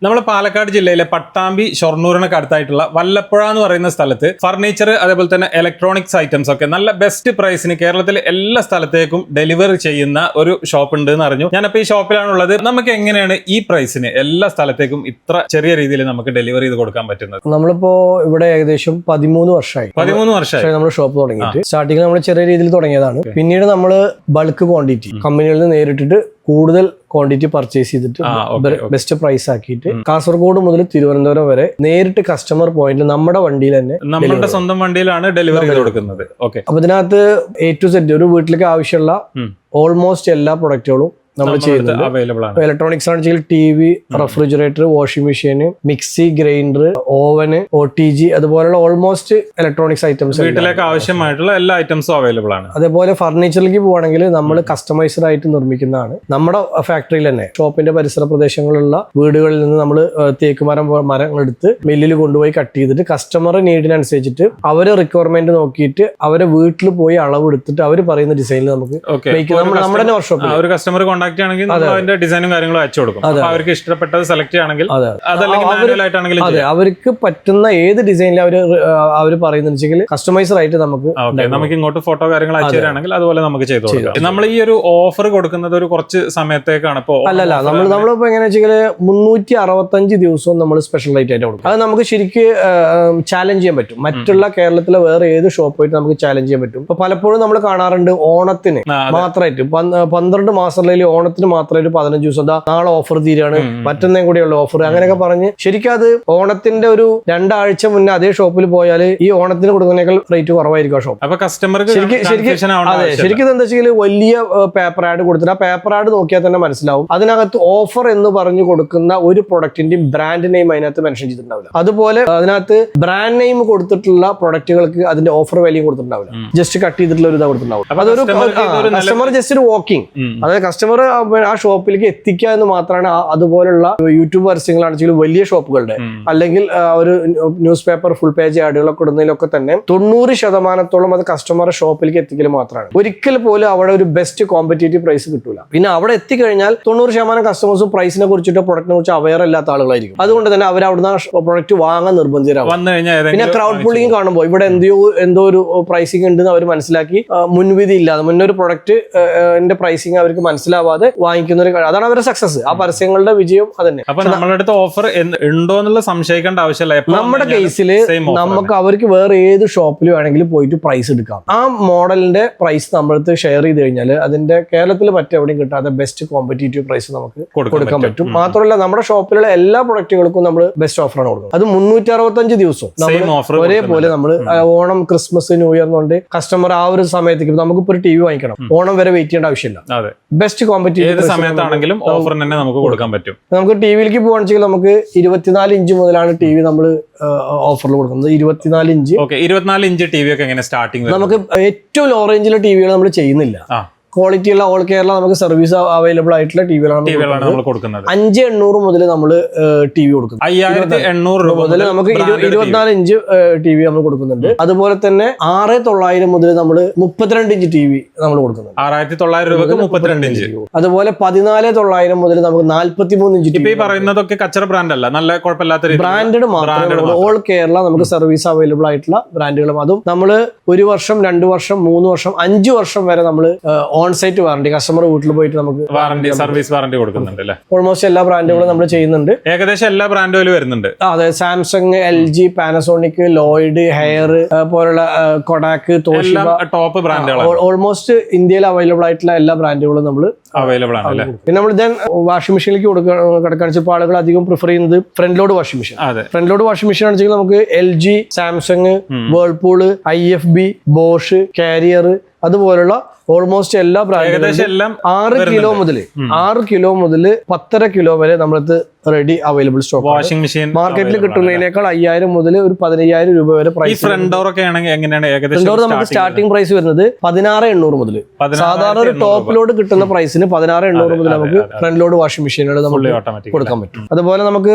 നമ്മൾ പാലക്കാട് ജില്ലയിലെ പട്ടാമ്പി ഷൊർണൂരിനൊക്കെ അടുത്തായിട്ടുള്ള വല്ലപ്പുഴ എന്ന് പറയുന്ന സ്ഥലത്ത് ഫർണിച്ചർ അതേപോലെ തന്നെ ഇലക്ട്രോണിക്സ് ഐറ്റംസ് ഒക്കെ നല്ല ബെസ്റ്റ് പ്രൈസിന് കേരളത്തിലെ എല്ലാ സ്ഥലത്തേക്കും ഡെലിവറി ചെയ്യുന്ന ഒരു ഷോപ്പ് ഉണ്ട് എന്ന് അറിഞ്ഞു. ഞാനപ്പോൾ ഈ ഷോപ്പിലാണുള്ളത്. നമുക്ക് എങ്ങനെയാണ് ഈ പ്രൈസിന് എല്ലാ സ്ഥലത്തേക്കും ഇത്ര ചെറിയ രീതിയിൽ നമുക്ക് ഡെലിവറി ചെയ്ത് കൊടുക്കാൻ പറ്റുന്നത്? നമ്മളിപ്പോ ഇവിടെ ഏകദേശം 13 വർഷമായി നമ്മൾ ഷോപ്പ് തുടങ്ങിയിട്ട്. സ്റ്റാർട്ടിങ്ങിൽ നമ്മൾ ചെറിയ രീതിയിൽ തുടങ്ങിയതാണ്. പിന്നീട് നമ്മൾ ബൾക്ക് ക്വാണ്ടിറ്റി കമ്പനികളിൽ നിന്ന് നേരിട്ടിട്ട് കൂടുതൽ ക്വാണ്ടിറ്റി പർച്ചേസ് ചെയ്തിട്ട് ബെസ്റ്റ് പ്രൈസ് ആക്കിയിട്ട് കാസർഗോഡ് മുതൽ തിരുവനന്തപുരം വരെ നേരിട്ട് കസ്റ്റമർ പോയിന്റിൽ നമ്മുടെ വണ്ടിയിൽ തന്നെ നമ്മുടെ സ്വന്തം വണ്ടിയിലാണ് ഡെലിവറി കൊടുക്കുന്നത്. അപ്പൊ ഇതിനകത്ത് A to Z ഒരു വീട്ടിലേക്ക് ആവശ്യമുള്ള ഓൾമോസ്റ്റ് എല്ലാ പ്രൊഡക്റ്റുകളും നമ്മൾ ചെയ്യുന്നത്. ഇലക്ട്രോണിക്സ് ആണെങ്കിൽ TV, refrigerator, washing machine, mixie, grinder, oven, OTG അതുപോലുള്ള ഓൾമോസ്റ്റ് ഇലക്ട്രോണിക്സ് ഐറ്റംസ് വീട്ടിലേക്ക് ആവശ്യമായിട്ടുള്ള എല്ലാ ഐറ്റംസും അവൈലബിൾ ആണ്. അതേപോലെ ഫർണിച്ചറിലേക്ക് പോവാണെങ്കിൽ നമ്മൾ കസ്റ്റമൈസ്ഡ് ആയിട്ട് നിർമ്മിക്കുന്നതാണ്. നമ്മുടെ ഫാക്ടറിയിൽ തന്നെ ഷോപ്പിന്റെ പരിസര പ്രദേശങ്ങളിലുള്ള വീടുകളിൽ നിന്ന് നമ്മൾ തേക്ക് മരങ്ങൾ എടുത്ത് മില്ലിൽ കൊണ്ടുപോയി കട്ട് ചെയ്തിട്ട് കസ്റ്റമർ നീഡിനനുസരിച്ചിട്ട് അവരെ റിക്വയർമെന്റ് നോക്കിയിട്ട് അവരെ വീട്ടിൽ പോയി അളവ് എടുത്തിട്ട് അവർ പറയുന്ന ഡിസൈനിൽ നമുക്ക് നമ്മുടെ തന്നെ വർക്ക്ഷോപ്പിൽ ഒരു കസ്റ്റമർ കോൺടാക്ട് ആണെങ്കിൽ അതിന്റെ ഡിസൈനും കാര്യങ്ങളും അയച്ചു കൊടുക്കും. അവർക്ക് ഇഷ്ടപ്പെട്ടത് സെലക്ട് ചെയ്യണമെങ്കിൽ അതെ അവർക്ക് പറ്റുന്ന ഏത് ഡിസൈനിൽ അവർ പറയുന്ന കസ്റ്റമൈസർ ആയിട്ട് നമുക്ക് ഇങ്ങോട്ട് ഫോട്ടോ കാര്യങ്ങൾ അയച്ചു തരാണെങ്കിൽ അതുപോലെ നമുക്ക് ചെയ്തു കൊടുക്കാം. നമ്മൾ ഈ ഒരു ഓഫർ കൊടുക്കുന്നത് ഒരു കുറച്ച് സമയത്തേക്കാണ്. ഇപ്പോ അല്ലല്ല നമ്മളിപ്പോ എങ്ങനെയാ വെച്ചാൽ 365 ദിവസവും നമ്മൾ സ്പെഷ്യൽ റേറ്റ് ആയിട്ട് കൊടുക്കും. അത് നമുക്ക് ശരിക്ക് ചാലഞ്ച് ചെയ്യാൻ പറ്റും. മറ്റുള്ള കേരളത്തിലെ വേറെ ഏത് ഷോപ്പായിട്ട് നമുക്ക് ചാലഞ്ച് ചെയ്യാൻ പറ്റും. ഇപ്പൊ പലപ്പോഴും നമ്മൾ കാണാറുണ്ട് ഓണത്തിന് മാത്രമായിട്ട് 12 മാസത്തിലെ ഓണത്തിന് മാത്രം ഒരു 15 ദിവസം നാളെ ഓഫർ തീരാണ്, മറ്റന്നേം കൂടിയുള്ള ഓഫർ അങ്ങനെയൊക്കെ പറഞ്ഞ് ശരിക്കും അത് ഓണത്തിന്റെ ഒരു 2 ആഴ്ച മുന്നേ അതേ ഷോപ്പിൽ പോയാൽ ഈ ഓണത്തിന് കൊടുക്കുന്നതിനേക്കാൾ റേറ്റ് കുറവായിരിക്കും ആ ഷോപ്പ്. അപ്പൊ കസ്റ്റമർക്ക് ശരിക്കും എന്താ വെച്ചാൽ വലിയ പേപ്പർ ആഡ് കൊടുത്തിട്ട് ആ പേപ്പർ ആഡ് നോക്കിയാൽ തന്നെ മനസ്സിലാവും അതിനകത്ത് ഓഫർ എന്ന് പറഞ്ഞു കൊടുക്കുന്ന ഒരു പ്രൊഡക്റ്റിന്റെയും ബ്രാൻഡ് നെയിം അതിനകത്ത് മെൻഷൻ ചെയ്തിട്ടുണ്ടാവില്ല. അതുപോലെ അതിനകത്ത് ബ്രാൻഡ് നെയിം കൊടുത്തിട്ടുള്ള പ്രൊഡക്റ്റുകൾക്ക് അതിന്റെ ഓഫർ വാല്യൂ കൊടുത്തിട്ടുണ്ടാവില്ല. ജസ്റ്റ് കട്ട് ചെയ്തിട്ടുള്ള ഒരു ഇതാ കൊടുത്തിട്ടുണ്ടാവും. അപ്പൊ അതൊരു കസ്റ്റമർ ജസ്റ്റ് ഒരു വാക്കിംഗ്, അതായത് കസ്റ്റമർ ആ ഷോപ്പിലേക്ക് എത്തിക്കുക എന്ന് മാത്രമാണ്. അതുപോലുള്ള യൂട്യൂബ് പരസ്യങ്ങളാണെങ്കിലും വലിയ ഷോപ്പുകളുടെ അല്ലെങ്കിൽ ഒരു ന്യൂസ് പേപ്പർ ഫുൾ പേജ് ആഡുകളൊക്കെ ഇടുന്നതിലൊക്കെ തന്നെ 90% അത് കസ്റ്റമറെ ഷോപ്പിലേക്ക് എത്തിക്കൽ മാത്രമാണ്. ഒരിക്കൽ പോലും അവിടെ ഒരു ബെസ്റ്റ് കോമ്പറ്റേറ്റീവ് പ്രൈസ് കിട്ടൂല. പിന്നെ അവിടെ എത്തിക്കഴിഞ്ഞാൽ 90% കസ്റ്റമേഴ്സും പ്രൈസിനെ കുറിച്ചിട്ടോ പ്രൊഡക്റ്റിനെ കുറിച്ച് അവെയർ അല്ലാത്ത ആളുകളായിരിക്കും. അതുകൊണ്ട് തന്നെ അവർ അവിടുന്ന് പ്രൊഡക്റ്റ് വാങ്ങാൻ നിർബന്ധിതരാകും. പിന്നെ ക്രൗഡ് പുള്ളിങ് കാണുമ്പോൾ ഇവിടെ എന്തോ ഒരു പ്രൈസിങ് ഉണ്ടെന്ന് അവർ മനസ്സിലാക്കി മുൻവിധി ഇല്ലാതെ മുന്നൊരു പ്രൊഡക്റ്റ് പ്രൈസിങ് അവർക്ക് മനസ്സിലാവാതെ വാങ്ങിക്കുന്ന ഒരു അതാണ് അവരുടെ സക്സസ്. ആ പരസ്യങ്ങളുടെ വിജയം അതന്നെ. അപ്പൊ നമ്മുടെ അടുത്ത് ഓഫർ ഉണ്ടോ എന്നുള്ള സംശയിക്കേണ്ട ആവശ്യമില്ല. നമ്മുടെ കേസിൽ നമുക്ക് അവർക്ക് വേറെ ഏത് ഷോപ്പിൽ വേണമെങ്കിലും പോയിട്ട് പ്രൈസ് എടുക്കാം. ആ മോഡലിന്റെ പ്രൈസ് നമ്മളടുത്ത് ഷെയർ ചെയ്ത് കഴിഞ്ഞാൽ അതിന്റെ കേരളത്തിൽ മറ്റെവിടെയും കിട്ടാതെ ബെസ്റ്റ് കോമ്പറ്റേറ്റീവ് പ്രൈസ് നമുക്ക് കൊടുക്കാൻ പറ്റും. മാത്രമല്ല നമ്മുടെ ഷോപ്പിലുള്ള എല്ലാ പ്രൊഡക്റ്റുകൾക്കും നമ്മൾ ബെസ്റ്റ് ഓഫറാണ് കൊടുക്കുന്നത്. അത് 365 ദിവസവും നമ്മൾ ഒരേപോലെ നമ്മൾ ഓണം, ക്രിസ്മസ്, ന്യൂ ഇയർ എന്നുകൊണ്ട് കസ്റ്റമർ ആ ഒരു സമയത്തേക്ക് നമുക്കിപ്പോ ഒരു TV വാങ്ങിക്കണം, ഓണം വരെ വെയിറ്റ് ചെയ്യേണ്ട ആവശ്യമില്ല. ബെസ്റ്റ് കോമ്പറ്റേറ്റീവ് സമയത്താണെങ്കിലും ഓഫർ തന്നെ നമുക്ക് കൊടുക്കാൻ പറ്റും. നമുക്ക് ടിവിയിലേക്ക് പോവാണെന്ന് നമുക്ക് 24 ഇഞ്ച് മുതലാണ് TV നമ്മൾ ഓഫറിൽ കൊടുക്കുന്നത്. 24 ഇഞ്ച് 24 ഇഞ്ച് TV ഒക്കെ എങ്ങനെ സ്റ്റാർട്ടിംഗ്? നമുക്ക് ഏറ്റവും ലോ റേഞ്ചിലെ ടിവികൾ നമ്മൾ ചെയ്യുന്നില്ല. ക്വാളിറ്റി ഉള്ള ഓൾ കേരള നമുക്ക് സർവീസ് അവൈലബിൾ ആയിട്ടുള്ള ടിവികളാണ് നമ്മൾ കൊടുക്കുന്നത്. 5,800 മുതൽ നമ്മൾ TV കൊടുക്കുന്നത്. 5,800 മുതൽ നമുക്ക് 24 ഇഞ്ച് TV നമ്മൾ കൊടുക്കുന്നുണ്ട്. അതുപോലെ തന്നെ 6,900 മുതൽ നമ്മൾ 32 ഇഞ്ച് TV നമ്മൾ കൊടുക്കുന്നുണ്ട്. 6,900 രൂപക്ക് 32 ഇഞ്ച്. അതുപോലെ 14,900 മുതൽ നമുക്ക് 43 ഇഞ്ച് TV. പറയുന്നതൊക്കെ കച്ചറ ബ്രാൻഡ് അല്ല, നല്ല കുഴപ്പമില്ലാത്ത ബ്രാൻഡഡ് മാത്രമേ ഓൾ കേരള നമുക്ക് സർവീസ് അവൈലബിൾ ആയിട്ടുള്ള ബ്രാൻഡുകളും. അതും നമ്മൾ 1 വർഷം, 2 വർഷം, 3 വർഷം, 5 വർഷം വരെ നമ്മൾ ഓൺ സൈറ്റ് വാറണ്ടി കസ്റ്റമർ വീട്ടിൽ പോയിട്ട് നമുക്ക് സർവീസ് വാറണ്ടി കൊടുക്കുന്നുണ്ട്. ഓൾമോസ്റ്റ് എല്ലാ ബ്രാൻഡുകളും നമ്മൾ ചെയ്യുന്നുണ്ട്. ഏകദേശം എല്ലാ ബ്രാൻഡുകളും വരുന്നുണ്ട്. അതെ, Samsung, LG, Panasonic, Lloyd, hair പോലുള്ള കൊഡാക്ക്, തോഷിബ ടോപ്പ് ബ്രാൻഡുകൾ ഓൾമോസ്റ്റ് ഇന്ത്യയിൽ അവൈലബിൾ ആയിട്ടുള്ള എല്ലാ ബ്രാൻഡുകളും നമ്മൾ അവൈലബിൾ ആണ്. പിന്നെ നമ്മൾ വാഷിംഗ് മെഷീനിലേക്ക് കിടക്കാണിച്ചപ്പോൾ ആളുകൾ അധികം പ്രിഫർ ചെയ്യുന്നത് front load washing machine. Front load washing machine ആണെങ്കിൽ നമുക്ക് LG, Samsung, Whirlpool, IFB, Bosch, Carrier അതുപോലുള്ള ഓൾമോസ്റ്റ് എല്ലാ ബ്രാൻഡുകളും 6 കിലോ മുതൽ 10.5 കിലോ വരെ നമ്മളത് ready available stock. Washing machine മാർക്കറ്റിൽ കിട്ടുന്നതിനേക്കാൾ 5,000 മുതൽ ഒരു 15,000 രൂപ വരെ പ്രൈസ്. ഫ്രണ്ട് ഡോർ ഒക്കെ ആണെങ്കിൽ എങ്ങനെയാണ് നമുക്ക് സ്റ്റാർട്ടിംഗ് പ്രൈസ് വരുന്നത് 16,800 മുതൽ. സാധാരണ ഒരു ടോപ്പ് ലോഡ് കിട്ടുന്ന പ്രൈസിന് 16,800 മുതൽ നമുക്ക് ഫ്രണ്ട് ലോഡ് വാഷിംഗ് മെഷീനുകൾ നമുക്ക് കൊടുക്കാൻ പറ്റും. അതുപോലെ നമുക്ക്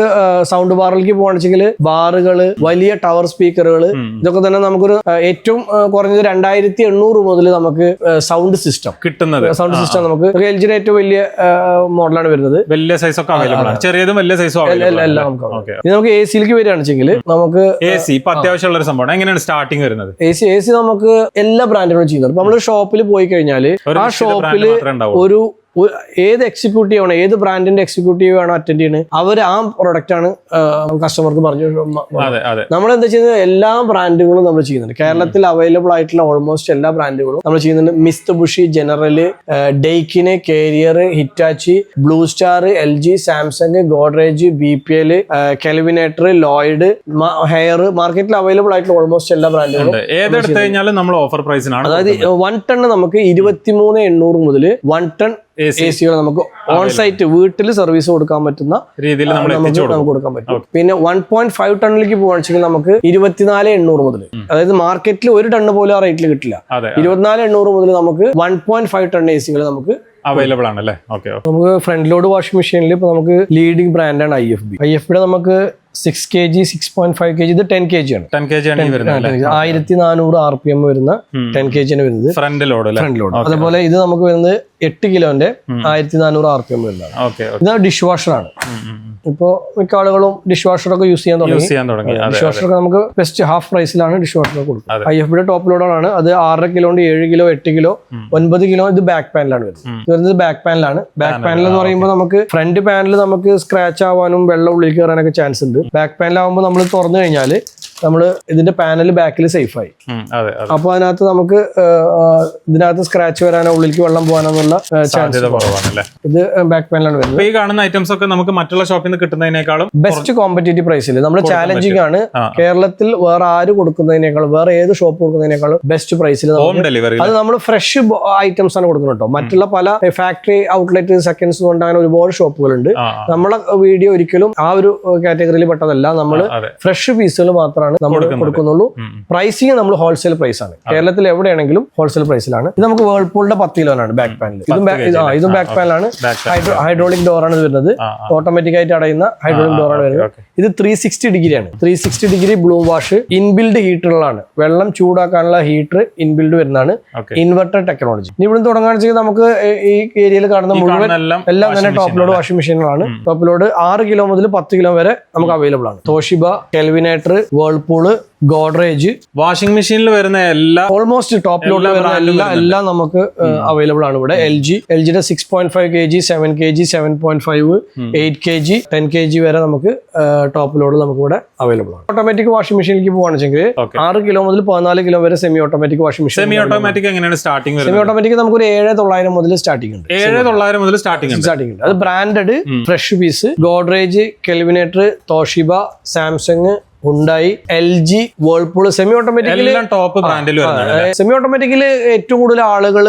സൗണ്ട് ബാറിലേക്ക് പോകുകയാണെങ്കിൽ ബാറുകള്, വലിയ ടവർ സ്പീക്കറുകൾ, ഇതൊക്കെ തന്നെ നമുക്കൊരു ഏറ്റവും കുറഞ്ഞത് 2,800 മുതൽ നമുക്ക് സൗണ്ട് സിസ്റ്റം കിട്ടുന്നത്. സൗണ്ട് സിസ്റ്റം നമുക്ക് LG ഏറ്റവും വലിയ മോഡലാണ് വരുന്നത്. വലിയ സൈസ് ഒക്കെ അവൈലബിൾ ആണ്. ചെറിയതും വലിയ സൈസും എല്ലാം നമുക്ക് ഇത് നമുക്ക് എ സിയിലേക്ക് വരികയാണെന്നുവെച്ചെങ്കിൽ നമുക്ക് AC ഇപ്പൊ അത്യാവശ്യമുള്ള ഒരു സംഭവമാണ്. എങ്ങനെയാണ് സ്റ്റാർട്ടിങ് വരുന്നത്? എ സി നമുക്ക് എല്ലാ ബ്രാൻഡുകളും ചെയ്യുന്നത്. ഇപ്പൊ നമ്മൾ ഷോപ്പിൽ പോയി കഴിഞ്ഞാൽ ആ ഷോപ്പിൽ ഒരു ഏത് എക്സിക്യൂട്ടീവ് ആണോ, ഏത് ബ്രാൻഡിന്റെ എക്സിക്യൂട്ടീവ് ആണോ അറ്റൻഡ് ചെയ്യുന്നത്, അവർ ആ പ്രൊഡക്റ്റ് ആണ് കസ്റ്റമർക്ക് പറഞ്ഞു. നമ്മൾ എന്താ ചെയ്യുന്നത്, എല്ലാ ബ്രാൻഡുകളും നമ്മൾ ചെയ്യുന്നുണ്ട്. കേരളത്തിൽ അവൈലബിൾ ആയിട്ടുള്ള ഓൾമോസ്റ്റ് എല്ലാ ബ്രാൻഡുകളും നമ്മൾ ചെയ്യുന്നുണ്ട്. Mitsubishi, General, Daikin, Carrier, Hitachi, Blue Star, LG, Samsung, Godrej, BPL, Kelvinator, Lloyd, Haier. മാർക്കറ്റിൽ അവൈലബിൾ ആയിട്ടുള്ള ഓൾമോസ്റ്റ് എല്ലാ ബ്രാൻഡുകളും ഏതെടുത്ത് കഴിഞ്ഞാലും നമ്മൾ ഓഫർ പ്രൈസിനാണ്. അതായത് 1 ടൺ നമുക്ക് 23,800 മുതൽ 1 ടൺ AC നമുക്ക് ഓൺ സൈറ്റ് വീട്ടിൽ സർവീസ് കൊടുക്കാൻ പറ്റുന്ന രീതിയിൽ നമുക്ക് കൊടുക്കാൻ പറ്റും. പിന്നെ 1.5 ടണ്ണിലേക്ക് പോകുകയാണെങ്കിൽ നമുക്ക് 24,800 മുതൽ, അതായത് മാർക്കറ്റിൽ 1 ടണ്ണ് പോലും ആ റേറ്റിൽ കിട്ടില്ല. 24,800 മുതൽ നമുക്ക് 1.5 ടൺ AC നമുക്ക് അവൈലബിൾ ആണ് അല്ലേ? നമുക്ക് ഫ്രണ്ട് ലോഡ് വാഷിംഗ് മെഷീനിൽ ഇപ്പൊ നമുക്ക് ലീഡിംഗ് ബ്രാൻഡാണ് IFB. നമുക്ക് 6 kg, 6.5 kg, ഇത് 10 kg ആണ്. 10 kg ആണ് 1400 RPM വരുന്ന 10 kg ആണ് വരുന്നത് ഫ്രണ്ട് ലോഡ്. അതുപോലെ ഇത് നമുക്ക് വരുന്നത് 8 കിലോന്റെ 1400 RPM വരുന്നതാണ്. ഇത് ഡിഷ് വാഷറാണ്. ഇപ്പോ മിക്ക ആളുകളും ഡിഷ് വാഷറൊക്കെ യൂസ് ചെയ്യാൻ തുടങ്ങി. ഡിഷ് വാഷറൊക്കെ നമുക്ക് ബെസ്റ്റ് ഹാഫ് പ്രൈസിലാണ് ഡിഷ് വാഷർ കൊടുക്കുന്നത്. IFB ടോപ്പ് ലോഡാണ്. അത് 6.5 കിലോണ്ട് 7 കിലോ, 8 കിലോ, 9 കിലോ. ഇത് ബാക്ക് പാനലാണ് വരുന്നത്. ബാക്ക് പാനലാണ്. ബാക്ക് പാനൽ എന്ന് പറയുമ്പോൾ നമുക്ക് ഫ്രണ്ട് പാനൽ നമുക്ക് സ്ക്രാച്ച് ആവാനും വെള്ളം ഉള്ളിൽ കയറാനൊക്കെ ചാൻസ് ഉണ്ട്. ബാക്ക് പാനലാകുമ്പോൾ നമ്മൾ തുറന്നു കഴിഞ്ഞാൽ നമ്മള് ഇതിന്റെ പാനൽ ബാക്കിൽ സേഫ് ആയി. അപ്പൊ അതിനകത്ത് നമുക്ക് ഇതിനകത്ത് സ്ക്രാച്ച് വരാനോ ഉള്ളിലേക്ക് വെള്ളം പോകാനോന്നുള്ള ചാൻസ് കുറവാണ്. ഇത് ബാക്ക് പാനലാണ് വരുന്നത്. ഈ കാണുന്ന ഐറ്റംസ് ഒക്കെ നമുക്ക് മറ്റുള്ള ഷോപ്പിൽ നിന്ന് കിട്ടുന്നതിനേക്കാളും ബെസ്റ്റ് കോമ്പറ്റീറ്റീവ് പ്രൈസിൽ നമ്മൾ ചാലഞ്ചിങ് ആണ്. കേരളത്തിൽ വേറെ ആര് കൊടുക്കുന്നതിനേക്കാളും, വേറെ ഏത് ഷോപ്പ് കൊടുക്കുന്നതിനേക്കാളും ബെസ്റ്റ് പ്രൈസിൽ ഹോം ഡെലിവറി. അത് നമ്മൾ ഫ്രഷ് ഐറ്റംസ് ആണ് കൊടുക്കുന്നത് കേട്ടോ. മറ്റുള്ള പല ഫാക്ടറി ഔട്ട്ലെറ്റ്, സെക്കൻഡ്സ് കൊണ്ട് അങ്ങനെ ഒരുപാട് ഷോപ്പുകളുണ്ട്. നമ്മളെ വീഡിയോ ഒരിക്കലും ആ ഒരു കാറ്റഗറിയിൽ പെട്ടതല്ല. നമ്മൾ ഫ്രഷ് പീസുകൾ മാത്രമാണ് നമ്മൾ കൊടുക്കുന്നുള്ളൂ. പ്രൈസിങ് നമ്മൾ ഹോൾസെയിൽ പ്രൈസ് ആണ്. കേരളത്തിൽ എവിടെയാണെങ്കിലും ഹോൾസെയിൽ പ്രൈസിലാണ്. ഇത് നമുക്ക് വേൾപൂളിന്റെ 10 കിലോനാണ് ബാക്ക് പാനൽ. ഇതും ബാക്ക് പാനലാണ്. ഹൈഡ്രോളിക് ഡോറാണ് വരുന്നത്. ഓട്ടോമാറ്റിക് ആയിട്ട് അടയുന്ന ഹൈഡ്രോളിക് ഡോറാണ് വരുന്നത്. ഇത് 360 ഡിഗ്രി ആണ്. 360 ഡിഗ്രി ബ്ലൂ വാഷ്. ഇൻബിൽഡ് ഹീറ്ററുകളാണ്. വെള്ളം ചൂടാക്കാനുള്ള ഹീറ്റർ ഇൻബിൽഡ് വരുന്നതാണ്. Inverter technology. ഇവിടെ തുടങ്ങുകയാണെന്ന് വെച്ചാൽ നമുക്ക് ഈ ഏരിയയിൽ കാണുന്ന മുഴുവൻ എല്ലാം തന്നെ ടോപ്പ് ലോഡ് വാഷിംഗ് മെഷീനുകളാണ്. ടോപ്പ് ലോഡ് 6 കിലോ മുതൽ 10 കിലോ വരെ നമുക്ക് അവൈലബിൾ ആണ്. Toshiba, Kelvinator, Whirlpool, Godrej. Washing മെഷീനിൽ വരുന്ന എല്ലാ ഓൾമോസ്റ്റ് ടോപ്പ് ലോഡിൽ വരുന്ന എല്ലാം നമുക്ക് അവൈലബിൾ ആണ് ഇവിടെ. LGയുടെ 6.5 kg, 7 kg, 7.5, 8 kg, 10 kg വരെ നമുക്ക് ടോപ്പ് ലോഡ് നമുക്ക് ഇവിടെ അവൈലബിൾ ആണ്. ഓട്ടോമാറ്റിക് വാഷിംഗ് മെഷീനിലേക്ക് പോകുകയാണെങ്കിൽ 6 കിലോ മുതൽ 14 കിലോ വരെ semi automatic washing machine. Semi automatic എങ്ങനെയാണ് സ്റ്റാർട്ടിംഗ്? സെമി ഓട്ടോമാറ്റിക് നമുക്ക് ഒരു 7,900 മുതൽ സ്റ്റാർട്ടിംഗ് ഉണ്ട്. 7,900 മുതൽ സ്റ്റാർട്ടിംഗ് ഉണ്ട്. അത് branded fresh piece. Godrej, Kelvinator, Toshiba, Samsung, Hyundai, LG, Whirlpool. Semi automatically top ബ്രാൻഡിൽ സെമി ഓട്ടോമാറ്റിക്കലി ഏറ്റവും കൂടുതൽ ആളുകൾ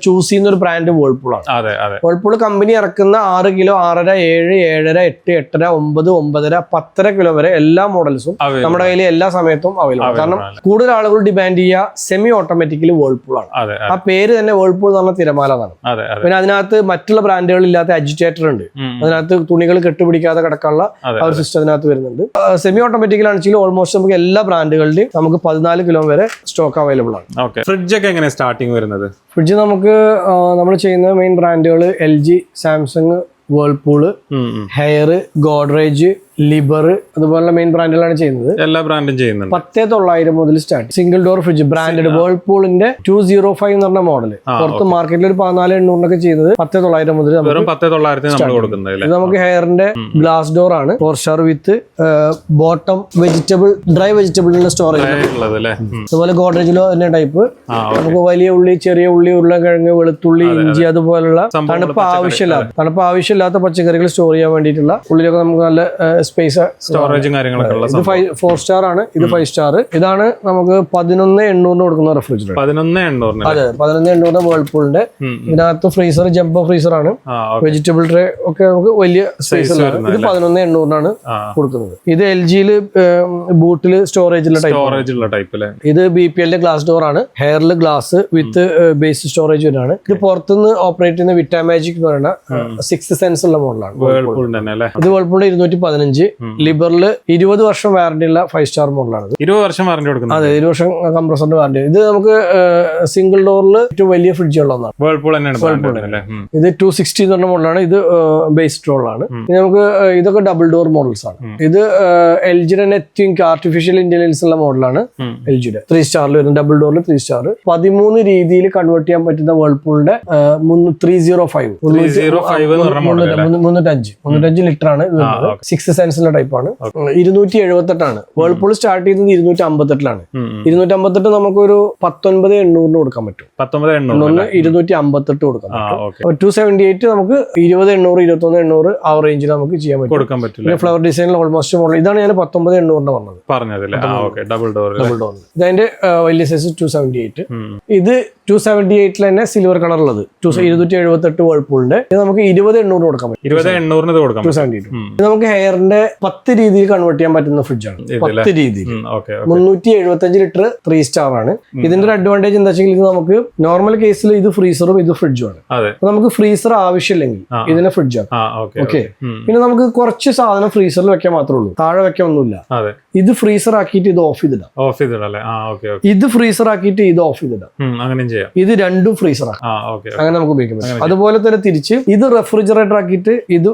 ചൂസ് ചെയ്യുന്ന ഒരു ബ്രാൻഡ് വേൾപൂൾ ആണ്. വേൾപൂൾ കമ്പനി ഇറക്കുന്ന 6 കിലോ, 6.5, 7, 7.5, 8, 8.5, 9, 9.5, 10 കിലോ വരെ എല്ലാ മോഡൽസും നമ്മുടെ കയ്യിൽ എല്ലാ സമയത്തും അവൈലബിൾ. കാരണം കൂടുതൽ ആളുകൾ ഡിമാൻഡ് ചെയ്യുക സെമി ഓട്ടോമാറ്റിക്കലി വേൾപൂൾ ആണ്. ആ പേര് തന്നെ വേൾപൂൾ എന്ന് പറഞ്ഞ തിരമാല എന്നാണ്. പിന്നെ അതിനകത്ത് മറ്റുള്ള ബ്രാൻഡുകൾ ഇല്ലാത്ത അജിറ്റേറ്റർ ഉണ്ട്. അതിനകത്ത് തുണികൾ കെട്ടുപിടിക്കാതെ കിടക്കാനുള്ള ഒരു സിസ്റ്റം അതിനകത്ത് വരുന്നുണ്ട്. സെമി ഓട്ടോമാറ്റിക്കലാണ് ഓൾമോസ്റ്റ് നമുക്ക് എല്ലാ ബ്രാൻഡുകളുടെയും നമുക്ക് 14 കിലോ വരെ സ്റ്റോക്ക് അവൈലബിൾ ആണ്. ഫ്രിഡ്ജ് ഒക്കെ എങ്ങനെ സ്റ്റാർട്ടിങ് വരുന്നത്? ഫ്രിഡ്ജ് നമുക്ക് നമ്മൾ ചെയ്യുന്ന മെയിൻ ബ്രാൻഡുകൾ LG, Samsung, Whirlpool, Haier, Godrej, ലിബർ, അതുപോലുള്ള മെയിൻ ബ്രാൻഡുകളാണ് ചെയ്യുന്നത്. എല്ലാ ബ്രാൻഡും ചെയ്യുന്നുണ്ട്. 10,900 മുതൽ start. Single door fridge branded വേൾപൂളിന്റെ 205 എന്ന് പറഞ്ഞ മോഡൽ പുറത്ത് മാർക്കറ്റിൽ ഒരു 14,800 ചെയ്യുന്നത് 10,900 മുതൽ. ഇത് നമുക്ക് ഹെയറിന്റെ ഗ്ലാസ് ഡോർ ആണ്. 4 star with bottom vegetable, dry വെജിറ്റബിളിന്റെ സ്റ്റോറേജ്. അതുപോലെ ഗോഡ്രേജിലോ തന്നെ ടൈപ്പ്. നമുക്ക് വലിയ ഉള്ളി, ചെറിയ ഉള്ളി, ഉരുളക്കിഴങ്ങ്, വെളുത്തുള്ളി, ഇഞ്ചി, അതുപോലുള്ള തണുപ്പ് ആവശ്യമില്ലാത്ത പച്ചക്കറികൾ സ്റ്റോർ ചെയ്യാൻ വേണ്ടിയിട്ടുള്ള ഉള്ളിലൊക്കെ നമുക്ക് നല്ല സ്പേസ് സ്റ്റോറേജും കാര്യങ്ങളൊക്കെ. ഇത് 4 സ്റ്റാർ ആണ്. ഇത് 5 സ്റ്റാർ. ഇതാണ് നമുക്ക് 11,800 കൊടുക്കുന്ന റെഫ്രിജറേറ്റർ. 11,800. അതെ, 11,800 വേൾപൂളിന്റെ. ഇതിനകത്ത് ഫ്രീസർ, ജംബോ ഫ്രീസർ ആണ്. വെജിറ്റബിൾ ട്രേ ഒക്കെ നമുക്ക് വലിയ സ്പേസ്. ഇത് 11,800 കൊടുക്കുന്നത്. ഇത് LGയില് ബൂട്ടില് സ്റ്റോറേജുള്ള ടൈപ്പ്. ഇത് BPL ഗ്ലാസ് ഡോർ ആണ്. ഹെയറിൽ ഗ്ലാസ് വിത്ത് ബേസ് സ്റ്റോറേജ് ആണ്. ഇത് പുറത്തുനിന്ന് ഓപ്പറേറ്റ് ചെയ്യുന്ന വിറ്റാമാജിക് എന്ന് പറയുന്ന 6th സെൻസ് ഉള്ള മോഡലാണ്. ഇത് വേൾപൂളിന്റെ 215. റേഞ്ച്. ലിബറിൽ 20 വർഷം വാറണ്ടി ഉള്ള 5 സ്റ്റാർ മോഡലാണ്. 20 വർഷം വാറണ്ടി കൊടുക്കുന്നത്. അതെ, 20 വർഷം കംപ്രസറിന്റെ വാറണ്ടി. ഇത് നമുക്ക് സിംഗിൾ ഡോറിൽ ഏറ്റവും വലിയ ഫ്രിഡ്ജ് ഉള്ള ഒന്നാണ്. വേൾപൂൾ തന്നെയാണ്. ഇത് 260 എന്ന് പറഞ്ഞ മോഡലാണ്. ഇത് ബേസ് ഡോറിലാണ്. നമുക്ക് ഇതൊക്കെ ഡബിൾ ഡോർ മോഡൽസ് ആണ്. ഇത് LGയുടെ നെറ്റിംഗ് ആർട്ടിഫിഷ്യൽ ഇന്റലിജൻസ് ഉള്ള മോഡലാണ്. LGയുടെ 3 സ്റ്റാറിൽ വരുന്ന ഡബിൾ ഡോറിൽ 3 സ്റ്റാർ 13 രീതിയിൽ കൺവേർട്ട് ചെയ്യാൻ പറ്റുന്ന വേൾപൂളിന്റെ 305 305 ലിറ്റർ ആണ്. 6 സെൻസിലെ ടൈപ്പ് ആണ്. 278 ആണ്. വേൾപൂൾ സ്റ്റാർട്ട് ചെയ്യുന്നത് 258 258 നമുക്കൊരു 19,800 കൊടുക്കാൻ പറ്റും. 258 കൊടുക്കാൻ പറ്റും. 278 നമുക്ക് 20,800 21,800 ആ റേഞ്ചിൽ നമുക്ക് ചെയ്യാൻ പറ്റും. ഫ്ലവർ ഡിസൈനിൽ ഓൾമോസ്റ്റ് മോഡൽ ഇതാണ് ഞാൻ 19,800 പറഞ്ഞത്. Double door. ഇതതിന്റെ വലിയ സൈസ് 278. ഇത് 278 തന്നെ സിൽവർ കളർ ഉള്ളത് 278 വേൾപൂളിന്റെ. ഇത് നമുക്ക് 20,800 കൊടുക്കാൻ പറ്റും. 20,800 ഇത് നമുക്ക് ഹെയറിന്റെ 10 രീതിയിൽ കൺവേർട്ട് ചെയ്യാൻ പറ്റുന്ന ഫ്രിഡ്ജാണ്. 10 രീതിയിൽ 375 ലിറ്റർ 3 സ്റ്റാർ ആണ്. ഇതിന്റെ ഒരു അഡ്വാൻറ്റേജ് എന്താ വെച്ചാൽ ഇത് നമുക്ക് നോർമൽ കേസിൽ ഇത് ഫ്രീസറും ഇത് ഫ്രിഡ്ജും ആണ്. നമുക്ക് ഫ്രീസർ ആവശ്യമില്ലെങ്കിൽ ഇതിനെ ഫ്രിഡ്ജാണ്. ഓക്കെ. പിന്നെ നമുക്ക് കുറച്ച് സാധനം ഫ്രീസറിൽ വെക്കാൻ മാത്രമേ ഉള്ളൂ, താഴെ വെക്കാൻ ഒന്നുമില്ല. ഇത് ഫ്രീസർ ആക്കിയിട്ട് ഇത് ഓഫ് ചെയ്തിടാം. ഇത് ഫ്രീസർ ആക്കിയിട്ട് ഇത് ഓഫ് ചെയ്തിടാം. ഇത് രണ്ടും ഫ്രീസർ ആക്കാം. അങ്ങനെ നമുക്ക് ഉപയോഗിക്കാൻ പറ്റും. അതുപോലെ തന്നെ തിരിച്ച് ഇത് റെഫ്രിജറേറ്റർ ആക്കിയിട്ട് ഇത്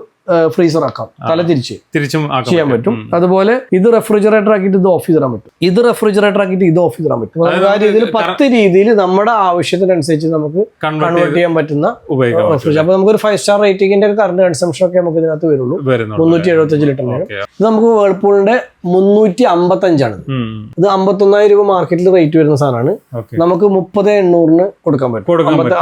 ഫ്രീസർ ആക്കാം. തല തിരിച്ചും ചെയ്യാൻ പറ്റും. അതുപോലെ ഇത് റെഫ്രിജറേറ്റർ ആക്കിയിട്ട് ഇത് ഓഫ് ചെയ്തിടാൻ പറ്റും. ഇത് റെഫ്രിജറേറ്റർ ആക്കിയിട്ട് ഇത് ഓഫ് ചെയ്തിടാൻ പറ്റും. ആ രീതിയിൽ 10 രീതിയിൽ നമ്മുടെ ആവശ്യത്തിനനുസരിച്ച് നമുക്ക് കൺവേർട്ട് ചെയ്യാൻ പറ്റുന്ന റെഫ്രിജറേറ്റർ. അപ്പൊ നമുക്കൊരു 5 സ്റ്റാർ റേറ്റിംഗിന്റെ കറണ്ട് കൺസംഷൻ ഒക്കെ നമുക്ക് ഇതിനകത്ത് വരുള്ളൂ. 375 ലിറ്ററിന്. ഇത് നമുക്ക് വേൾപൂളിന്റെ 355 ആണ്. ഇത് 51,000 രൂപ മാർക്കറ്റിൽ റേറ്റ് വരുന്ന സാധനമാണ്. നമുക്ക് 30,800 കൊടുക്കാൻ പറ്റും.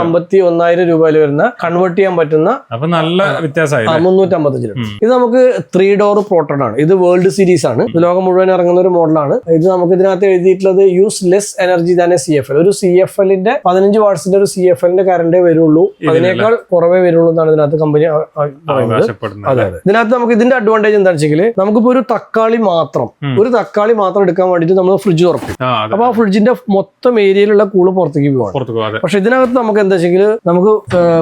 51,000 രൂപയിൽ വരുന്ന കൺവേർട്ട് ചെയ്യാൻ പറ്റുന്ന നല്ല വ്യത്യാസമായി 355 ലിറ്റർ. ഇത് നമുക്ക് 3 ഡോർ പ്രോട്ടഡ് ആണ്. ഇത് വേൾഡ് സീരീസ് ആണ്. ഇത് ലോകം മുഴുവൻ ഇറങ്ങുന്ന ഒരു മോഡലാണ്. ഇത് നമുക്ക് ഇതിനകത്ത് എഴുതിയിട്ടുള്ളത് use less energy than A CFL. ഒരു CFLന്റെ 15 വാട്ട്സിന്റെ ഒരു CFLന്റെ കറണ്ടേ വരുള്ളൂ, അതിനേക്കാൾ കുറവേ വരുള്ളൂ എന്നാണ് ഇതിനകത്ത് കമ്പനി പറയുന്നത്. അതെ. ഇതിനകത്ത് നമുക്ക് ഇതിന്റെ അഡ്വാൻറ്റേജ് എന്താ വെച്ചാൽ നമുക്കിപ്പോ ഒരു തക്കാളി മാത്രം എടുക്കാൻ വേണ്ടിട്ട് നമ്മൾ ഫ്രിഡ്ജ് തുറക്കും. അപ്പൊ ആ ഫ്രിഡ്ജിന്റെ മൊത്തം ഏരിയയിലുള്ള കൂള് പുറത്തേക്ക് പോവാണ്. പക്ഷെ ഇതിനകത്ത് നമുക്ക് എന്താ വെച്ചെങ്കിൽ നമുക്ക്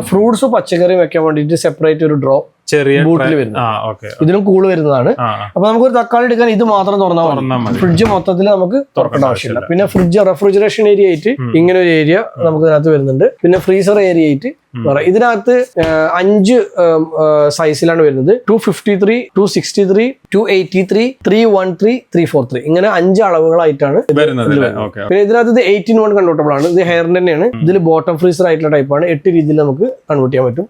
ഫ്രൂട്ട്സ് പച്ചക്കറി വെക്കാൻ വേണ്ടിട്ട് സെപ്പറേറ്റ് ഒരു ഡ്രോ ബൂട്ടിൽ വരുന്നത്, ഇതിലും കൂള് വരുന്നതാണ്. അപ്പൊ നമുക്ക് ഒരു തക്കാളി എടുക്കാൻ ഇത് മാത്രം തുറന്നാൽ മതി. ഫ്രിഡ്ജ് മൊത്തത്തിൽ നമുക്ക് തുറക്കേണ്ട ആവശ്യമില്ല. പിന്നെ ഫ്രിഡ്ജ് റെഫ്രിജറേഷൻ ഏരിയ ആയിട്ട് ഇങ്ങനെ ഒരു ഏരിയ നമുക്ക് ഇതിനകത്ത് വരുന്നുണ്ട്. പിന്നെ ഫ്രീസർ ഏരിയ ആയിട്ട് ഇതിനകത്ത് 5 സൈസിലാണ് വരുന്നത്. 253, 263, 283, 313, 343 ഇങ്ങനെ 5 അളവുകളായിട്ടാണ് വരുന്നത്. പിന്നെ ഇതിനകത്ത് ഇത് 18-1 കൺവേർട്ടബിൾ ആണ്. ഇത് ഹെയറിന്റെ തന്നെയാണ്. ഇതിൽ ബോട്ടം ഫ്രീസർ ആയിട്ടുള്ള ടൈപ്പാണ്. 8 രീതിയിൽ നമുക്ക് കൺവേർട്ട് ചെയ്യാൻ പറ്റും.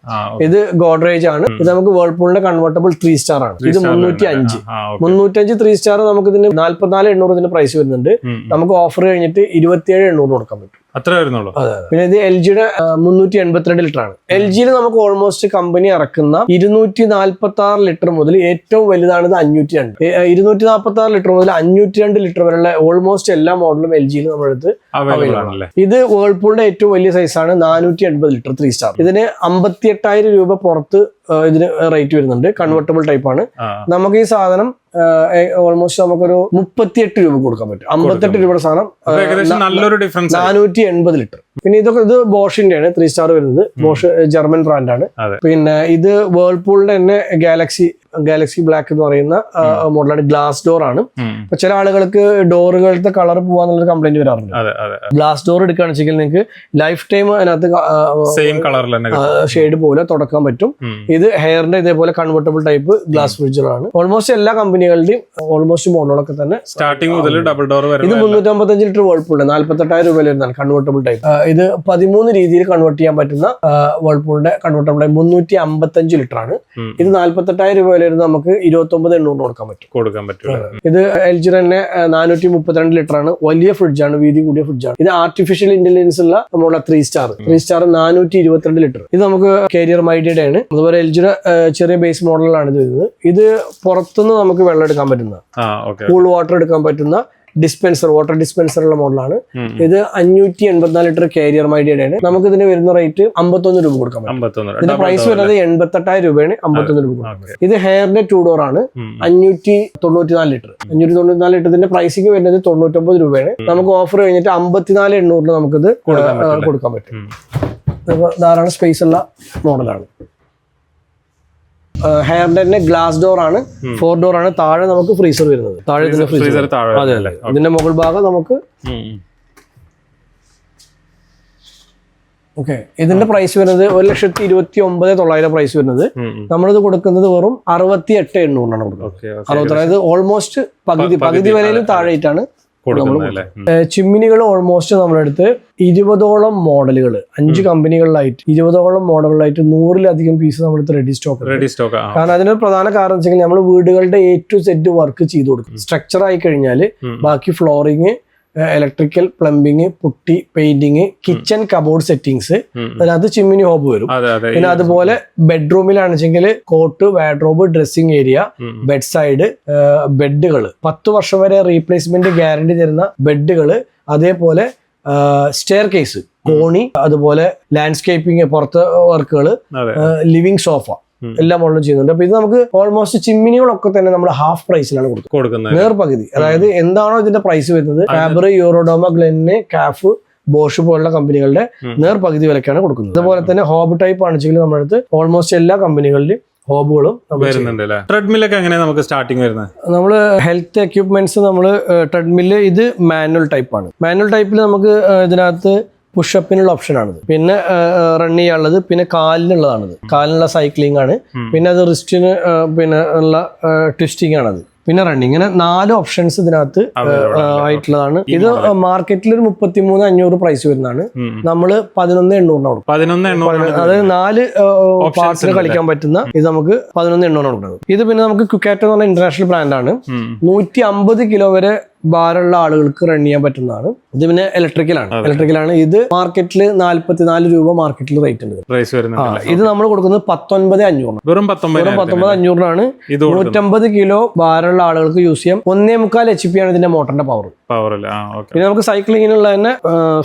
ഇത് ഗോഡ്രേജ് ആണ്. ഇത് നമുക്ക് വേൾപൂളിന്റെ കൺവേർട്ടബിൾ 3 സ്റ്റാർ ആണ്. ഇത് 305 3 സ്റ്റാർ നമുക്ക് ഇതിന് 44,800 ഇതിന്റെ പ്രൈസ് വരുന്നുണ്ട്. നമുക്ക് ഓഫർ കഴിഞ്ഞിട്ട് 27,800 കൊടുക്കാൻ പറ്റും. അത്ര വരുന്നുള്ളൂ. പിന്നെ ഇത് LGയുടെ 382 ലിറ്റർ ആണ്. LGയിൽ നമുക്ക് ഓൾമോസ്റ്റ് കമ്പനി ഇറക്കുന്ന 246 ലിറ്റർ മുതൽ ഏറ്റവും വലുതാണ് ഇത് 502. 246 ലിറ്റർ മുതൽ 502 ലിറ്റർ വരെയുള്ള ഓൾമോസ്റ്റ് എല്ലാ മോഡലും LGയിൽ നമ്മുടെ അടുത്ത് അവൈലബിൾ ആണ്. ഇത് വേൾപൂളിന്റെ ഏറ്റവും വലിയ സൈസാണ് 480 ലിറ്റർ 3 സ്റ്റാർ. ഇതിന് 58,000 രൂപ പുറത്ത് ഇതിന് റേറ്റ് വരുന്നുണ്ട്. കൺവേർട്ടബിൾ ടൈപ്പ് ആണ്. നമുക്ക് ഈ സാധനം ഓൾമോസ്റ്റ് നമുക്കൊരു 38 രൂപ കൊടുക്കാൻ പറ്റും. 58 രൂപയുടെ സാധനം നല്ലൊരു ഡിഫറൻസ് 480 ലിറ്റർ. പിന്നെ ഇത് ബോഷിന്റെ ആണ് 3 സ്റ്റാർ വരുന്നത്. ബോഷ് ജർമ്മൻ ബ്രാൻഡാണ്. പിന്നെ ഇത് വേൾപൂളിന്റെ തന്നെ ഗാലക്സി ബ്ലാക്ക് എന്ന് പറയുന്ന മോഡലാണ്. ഗ്ലാസ് ഡോർ ആണ്. അപ്പൊ ചില ആളുകൾക്ക് ഡോറുകളുടെ കളർ പോവാന്നുള്ളൊരു കംപ്ലൈന്റ് വരാറുണ്ട്. ഗ്ലാസ് ഡോർ എടുക്കുകയാണെന്ന് വെച്ചാൽ നിങ്ങൾക്ക് ലൈഫ് ടൈം അതിനകത്ത് ഷെയ്ഡ് പോലെ തുടക്കാൻ പറ്റും. ഇത് ഹെയറിന്റെ ഇതേപോലെ കൺവേർട്ടബിൾ ടൈപ്പ് ഗ്ലാസ് ഫ്രിഡ്ജറാണ്. ഓൾമോസ്റ്റ് എല്ലാ കമ്പനികളുടെയും ഓൾമോസ്റ്റ് മോഡലൊക്കെ തന്നെ സ്റ്റാർട്ടിംഗ് മുതൽ ഡബിൾ ഡോർ വരെ. ഇത് 355 ലിറ്റർ വേൾപൂളിന്റെ 48,000 രൂപയിൽ വരുന്നതാണ് കൺവേർട്ടബിൾ ടൈപ്പ്. ഇത് 13 രീതിയിൽ കൺവേർട്ട് ചെയ്യാൻ പറ്റുന്ന വേൾപൂളിന്റെ കൺവേർട്ടബിൾ ടൈപ്പ് 355 ലിറ്റർ ആണ്. ഇത് 48,000 രൂപ നമുക്ക് 29,800 കൊടുക്കാൻ പറ്റും. ഇത് LG തന്നെ 432 ലിറ്റർ ആണ്. വലിയ ഫ്രിഡ്ജാണ്, വീതി കൂടിയ ഫ്രിഡ്ജാണ്. ഇത് ആർട്ടിഫിഷ്യൽ ഇന്റലിജൻസ് ഉള്ള നമ്മുടെ 3 സ്റ്റാർ 422 ലിറ്റർ. ഇത് നമുക്ക് കാരിയർ മൈഡിയുടെ ആണ്. അതുപോലെ LGയുടെ ചെറിയ ബേസ് മോഡലാണ് ഇത് വരുന്നത്. ഇത് പുറത്തുനിന്ന് നമുക്ക് വെള്ളം എടുക്കാൻ പറ്റുന്ന, കൂൾ വാട്ടർ എടുക്കാൻ പറ്റുന്ന ഡിസ്പെൻസർ, വാട്ടർ ഡിസ്പെൻസർ ഉള്ള മോഡലാണ്. ഇത് 584 ലിറ്റർ കാരിയർ മൈഡിയുടെ ആണ്. നമുക്ക് ഇതിന് വരുന്ന റേറ്റ് 51 രൂപ കൊടുക്കാൻ പറ്റും. ഇതിന്റെ പ്രൈസ് വരുന്നത് 88,000 രൂപയാണ്. 51 രൂപ കൊടുക്കാൻ പറ്റും. ഇത് ഹെയറിന്റെ 2 ഡോർ ആണ്. 594 ലിറ്റർ. 594 ലിറ്റർ ഇതിന്റെ പ്രൈസിങ് വരുന്നത് 99 രൂപയാണ്. നമുക്ക് ഓഫർ കഴിഞ്ഞിട്ട് 54,800 നമുക്കിത് കൊടുക്കാൻ പറ്റും. ധാരാളം സ്പേസ് ഉള്ള മോഡലാണ്. ഹെയറിന്റെ തന്നെ ഗ്ലാസ് ഡോർ ആണ്, 4 ഡോർ ആണ്. താഴെ നമുക്ക് ഫ്രീസർ വരുന്നത്, താഴെ ഇതിന്റെ ഫ്രീസർ. അതെ അല്ലേ. ഇതിന്റെ മുകൾ ഭാഗം നമുക്ക് ഓക്കെ. ഇതിന്റെ പ്രൈസ് വരുന്നത് 1,29,900 പ്രൈസ് വരുന്നത്. നമ്മളിത് കൊടുക്കുന്നത് വെറും 68,800 കൊടുക്കുന്നത്. 60, അതായത് ഓൾമോസ്റ്റ് പകുതി വിലയിലും താഴെയായിട്ടാണ്. ചിമ്മിനികൾ ഓൾമോസ്റ്റ് നമ്മളെടുത്ത് 20ഓളം മോഡലുകൾ, 5 കമ്പനികളിലായിട്ട് 20ഓളം മോഡലുകളായിട്ട് 100-ലധികം പീസ് നമ്മളെടുത്ത് റെഡി സ്റ്റോക്ക്. കാരണം അതിനൊരു പ്രധാന കാരണം വെച്ചെങ്കിൽ നമ്മൾ വീടുകളുടെ A to Z വർക്ക് ചെയ്ത് കൊടുക്കും. സ്ട്രക്ചർ ആയി കഴിഞ്ഞാൽ ബാക്കി flooring, electrical, plumbing, putty, painting, kitchen cupboard settings, അതിനകത്ത് ചിമ്മിനി ഹോബ് വരും. പിന്നെ അതുപോലെ ബെഡ്റൂമിലാണെച്ചെങ്കിൽ cot, wardrobe, dressing area, bed side, ബെഡുകൾ, 10 വർഷം വരെ റീപ്ലേസ്മെന്റ് ഗ്യാരണ്ടി തരുന്ന ബെഡുകൾ, അതേപോലെ സ്റ്റെയർ കേസ്, കോണി, അതുപോലെ ലാൻഡ്സ്കേപ്പിംഗ്, പുറത്ത് വർക്കുകൾ, ലിവിംഗ് സോഫ, എല്ലാ മോഡലും ചെയ്യുന്നുണ്ട്. അപ്പൊ ഇത് നമുക്ക് ഓൾമോസ്റ്റ് ചിമ്മിനികളൊക്കെ തന്നെ നമ്മൾ ഹാഫ് പ്രൈസിലാണ് കൊടുക്കുന്നത്, നേർപകുതി. അതായത് എന്താണോ ഇതിന്റെ പ്രൈസ് വരുന്നത്, ഫാബർ, യൂറോഡോമ, ഗ്ലെന്ന്, കാഫ്, ബോഷ് പോലുള്ള കമ്പനികളുടെ നേർപകുതി വിലക്കാണ് കൊടുക്കുന്നത്. അതുപോലെ തന്നെ ഹോബ് ടൈപ്പ് ആണെച്ചെങ്കിൽ നമ്മുടെ അടുത്ത് ഓൾമോസ്റ്റ് എല്ലാ കമ്പനികളുടെയും ഹോബുകളും ട്രെഡ്മില്ലൊക്കെ എങ്ങനെയാണ് നമുക്ക് സ്റ്റാർട്ടിങ് വരുന്നത്? നമ്മള് ഹെൽത്ത് എക്യുപ്മെന്റ്സ്, നമ്മള് ട്രെഡ്മില്ല് ഇത് മാനുവൽ ടൈപ്പാണ്. മാനുവൽ ടൈപ്പിൽ നമുക്ക് ഇതിനകത്ത് പുഷപ്പിനുള്ള ഓപ്ഷനാണിത്, പിന്നെ റൺ ചെയ്യാനുള്ളത്, പിന്നെ കാലിനുള്ളതാണിത്, കാലിനുള്ള സൈക്ലിംഗ് ആണ്, പിന്നെ അത് റിസ്റ്റിന് പിന്നെ ഉള്ള ട്വിസ്റ്റിംഗ് ആണത്, പിന്നെ റണ്ണിങ്. ഇങ്ങനെ 4 ഓപ്ഷൻസ് ഇതിനകത്ത് ആയിട്ടുള്ളതാണ്. ഇത് മാർക്കറ്റിൽ ഒരു 33,500 പ്രൈസ് വരുന്നതാണ്. നമ്മള് 11,800 കൊടുക്കും. അതായത് 4 പാർട്സിൽ കളിക്കാൻ പറ്റുന്ന ഇത് നമുക്ക് 11,800 കൊടുക്കുന്നത്. ഇത് പിന്നെ നമുക്ക് ക്യുക്കാറ്റോ എന്ന് പറഞ്ഞ ഇന്റർനാഷണൽ ബ്രാൻഡാണ്. 150 കിലോ വരെ ഭാരമുള്ള ആളുകൾക്ക് റൺ ചെയ്യാൻ പറ്റുന്നതാണ്. ഇത് പിന്നെ ഇലക്ട്രിക്കലാണ്. ഇത് മാർക്കറ്റിൽ 44 രൂപ മാർക്കറ്റിൽ റേറ്റ് ഉണ്ട്. ഇത് നമ്മൾ കൊടുക്കുന്നത് 19,500, വെറും 19,500 150 കിലോ ഭാരമുള്ള ആളുകൾക്ക് യൂസ് ചെയ്യാം. 1.25 HP ആണ് ഇതിന്റെ മോട്ടറിന്റെ പവർ. പിന്നെ നമുക്ക് സൈക്ലിങ്ങിനുള്ള തന്നെ